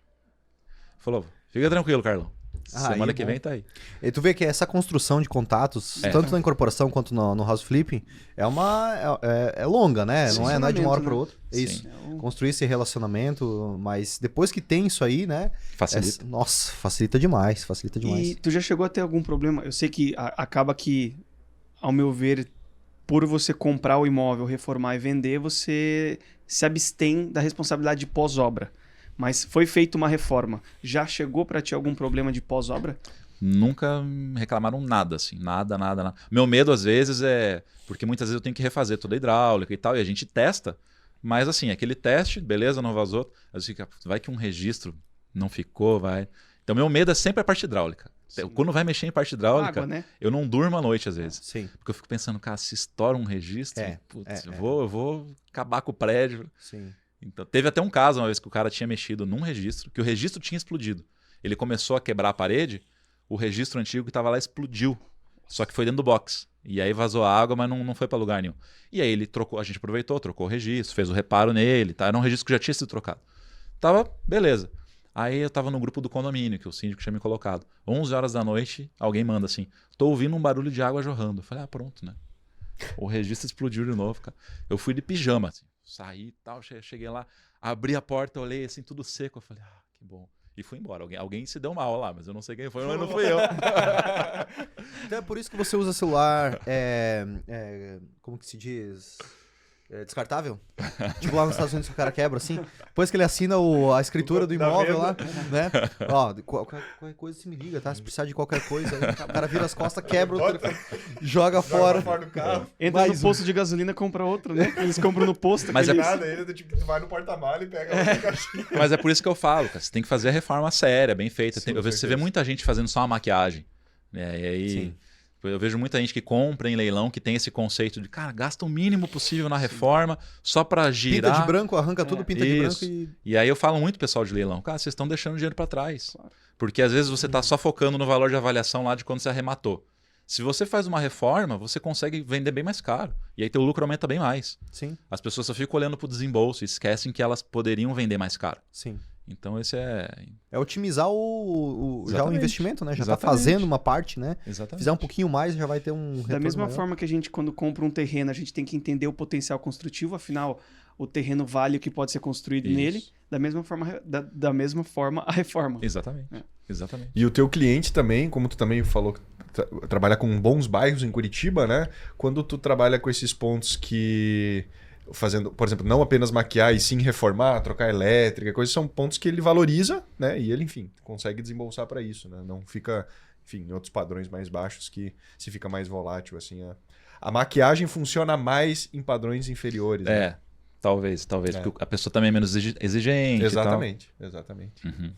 Falou, fica tranquilo, Carlão. Semana Aí, que bom. vem tá aí. E tu vê que essa construção de contatos, É. tanto na incorporação quanto no house flipping, é longa, né? Não é de uma hora para outra. É Sim. isso. É um- Construir esse relacionamento, mas depois que tem isso aí, né? Facilita. Nossa, facilita demais, facilita demais. E tu já chegou a ter algum problema? Eu sei que acaba que, ao meu ver, por você comprar o imóvel, reformar e vender, você se abstém da responsabilidade de pós-obra. Mas foi feita uma reforma. Já chegou para ti algum problema de pós-obra? Nunca reclamaram nada, assim. Nada. Meu medo, às vezes, é... Porque muitas vezes eu tenho que refazer toda a hidráulica e tal, e a gente testa. Mas, assim, aquele teste, beleza, não vazou. Às vezes fica, vai que um registro não ficou, vai... Então, meu medo é sempre a parte hidráulica. Sim. Quando vai mexer em parte hidráulica, Água, né? eu não durmo à noite, às vezes. Sim, Porque eu fico pensando, cara, se estoura um registro, eu vou acabar com o prédio. sim. Então, teve até um caso uma vez que o cara tinha mexido num registro, que o registro tinha explodido. Ele começou a quebrar a parede, o registro antigo que estava lá explodiu. Só que foi dentro do box. E aí vazou a água, mas não foi para lugar nenhum. E aí ele trocou, a gente aproveitou, trocou o registro, fez o reparo nele, tá? Era um registro que já tinha sido trocado. Tava, beleza. Aí eu tava no grupo do condomínio, que o síndico tinha me colocado. 11 horas da noite, alguém manda assim, tô ouvindo um barulho de água jorrando. Eu falei, pronto, né? O registro explodiu de novo, cara. Eu fui de pijama, assim. Saí e tal, cheguei lá, abri a porta, olhei assim, tudo seco. Eu falei, que bom. E fui embora. Alguém se deu mal lá, mas eu não sei quem foi, mas não fui eu. Então é por isso que você usa celular, como que se diz? Descartável? Tipo lá nos Estados Unidos que o cara quebra assim. Depois que ele assina a escritura do Da imóvel venda. lá, né? Ó, qualquer coisa se me liga, tá? Se precisar de qualquer coisa, aí, o cara vira as costas, quebra o telefone, joga fora. Fora do carro. Entra Mais no posto de gasolina e compra outro, né? Eles compram no posto. Mas aquele- Nada ainda, tipo, tu vai no porta-malha e pega outra caixinha. Mas é por isso que eu falo, cara. Você tem que fazer a reforma séria, bem feita. Sim, com Você vê certeza. muita gente fazendo só uma maquiagem. Né? E aí. Sim. Eu vejo muita gente que compra em leilão que tem esse conceito de, cara, gasta o mínimo possível na reforma só pra girar. Pinta de branco, arranca tudo, pinta de branco Isso. e... E aí eu falo muito pro pessoal de leilão, cara, vocês estão deixando dinheiro pra trás. Claro. Porque às vezes você tá só focando no valor de avaliação lá de quando você arrematou. Se você faz uma reforma, você consegue vender bem mais caro. E aí teu lucro aumenta bem mais. Sim, As pessoas só ficam olhando pro desembolso e esquecem que elas poderiam vender mais caro. sim. Então esse é... É otimizar já o Exatamente. investimento, né? Já tá Exatamente. fazendo uma parte, né? Exatamente. Fizer um pouquinho mais, já vai ter um retorno Da mesma maior. forma que a gente, quando compra um terreno, a gente tem que entender o potencial construtivo, afinal, o terreno vale o que pode ser construído Isso. nele. Da mesma forma, a reforma. Exatamente. É. Exatamente. E o teu cliente também, como tu também falou, trabalha com bons bairros em Curitiba, né? Quando tu trabalha com esses pontos que... Fazendo, por exemplo, não apenas maquiar e sim reformar, trocar elétrica, coisas, são pontos que ele valoriza, né? E ele, enfim, consegue desembolsar para isso, né? Não fica, enfim, em outros padrões mais baixos que se fica mais volátil, assim. A maquiagem funciona mais em padrões inferiores, né? É, talvez. É. Porque a pessoa também é menos exigente. Exatamente. E tal. Uhum.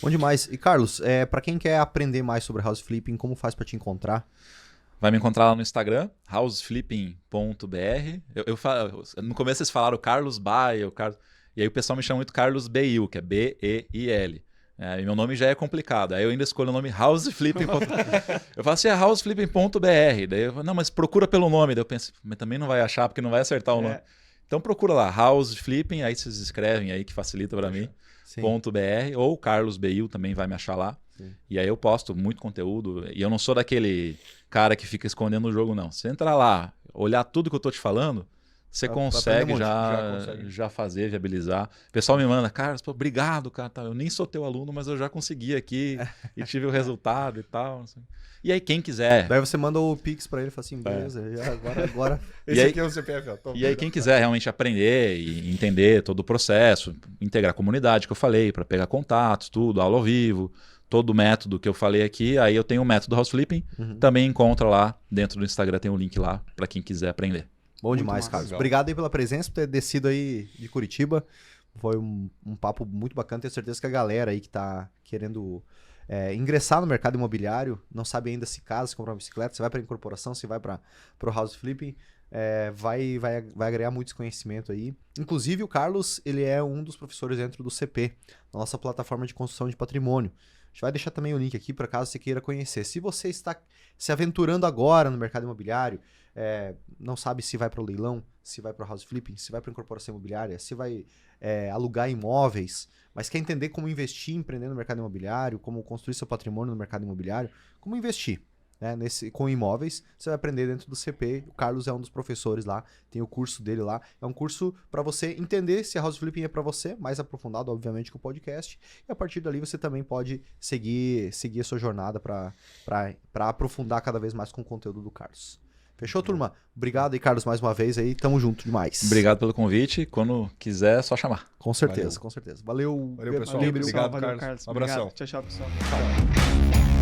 Bom demais. E Carlos, pra quem quer aprender mais sobre house flipping, como faz pra te encontrar? Vai me encontrar lá no Instagram, houseflipping.br. No começo vocês falaram Carlos Baio, e aí o pessoal me chama muito Carlos Beil, que é B-E-I-L. E meu nome já é complicado. Aí eu ainda escolho o nome houseflipping. Eu falo assim, é houseflipping.br. Daí eu falo, não, mas procura pelo nome. Daí eu penso, mas também não vai achar, porque não vai acertar o nome. Então procura lá, houseflipping, aí vocês escrevem aí, que facilita para mim. Sim. .br, ou Carlos Beil também vai me achar lá. Sim. E aí eu posto muito conteúdo. E eu não sou daquele cara que fica escondendo o jogo, não. Você entrar lá, olhar tudo que eu tô te falando, você Vai aprender consegue muito. já fazer, viabilizar. O pessoal me manda, Carlos, pô, obrigado, cara. Eu nem sou teu aluno, mas eu já consegui aqui e tive o resultado e tal. Assim. E aí, quem quiser. Daí você manda o Pix pra ele e fala assim, beleza, agora... Esse E aí- aqui é o CPF, ó. Toma. E aí, quem quiser realmente aprender e entender todo o processo, integrar a comunidade que eu falei, para pegar contatos, tudo, aula ao vivo, todo o método que eu falei aqui, aí eu tenho o método House Flipping, também encontra lá, dentro do Instagram tem um link lá, para quem quiser aprender. Bom Muito demais, massa. Carlos. Legal. Obrigado aí pela presença, por ter descido aí de Curitiba. Foi um papo muito bacana. Tenho certeza que a galera aí que tá querendo ingressar no mercado imobiliário, não sabe ainda se casa, se comprar uma bicicleta, se vai para incorporação, se vai para o house flipping, vai agregar muito conhecimento aí. Inclusive o Carlos, ele é um dos professores dentro do CP, na nossa plataforma de construção de patrimônio. A gente vai deixar também o link aqui para caso você queira conhecer. Se você está se aventurando agora no mercado imobiliário, não sabe se vai para o leilão, se vai para o house flipping, se vai para incorporação imobiliária, se vai alugar imóveis, mas quer entender como investir, empreender no mercado imobiliário, como construir seu patrimônio no mercado imobiliário, como investir. Né, com imóveis, você vai aprender dentro do CP. O Carlos é um dos professores lá, tem o curso dele lá. É um curso para você entender se a house flipping é para você, mais aprofundado, obviamente, que o podcast. E a partir dali você também pode seguir a sua jornada para aprofundar cada vez mais com o conteúdo do Carlos. Fechou, turma? Obrigado aí, Carlos, mais uma vez aí. Tamo junto demais. Obrigado pelo convite. Quando quiser, é só chamar. Com certeza, com certeza. Valeu, pessoal. Valeu, Obrigado, valeu, Carlos. Carlos. Um abração. Obrigado. Tchau, pessoal. Tchau.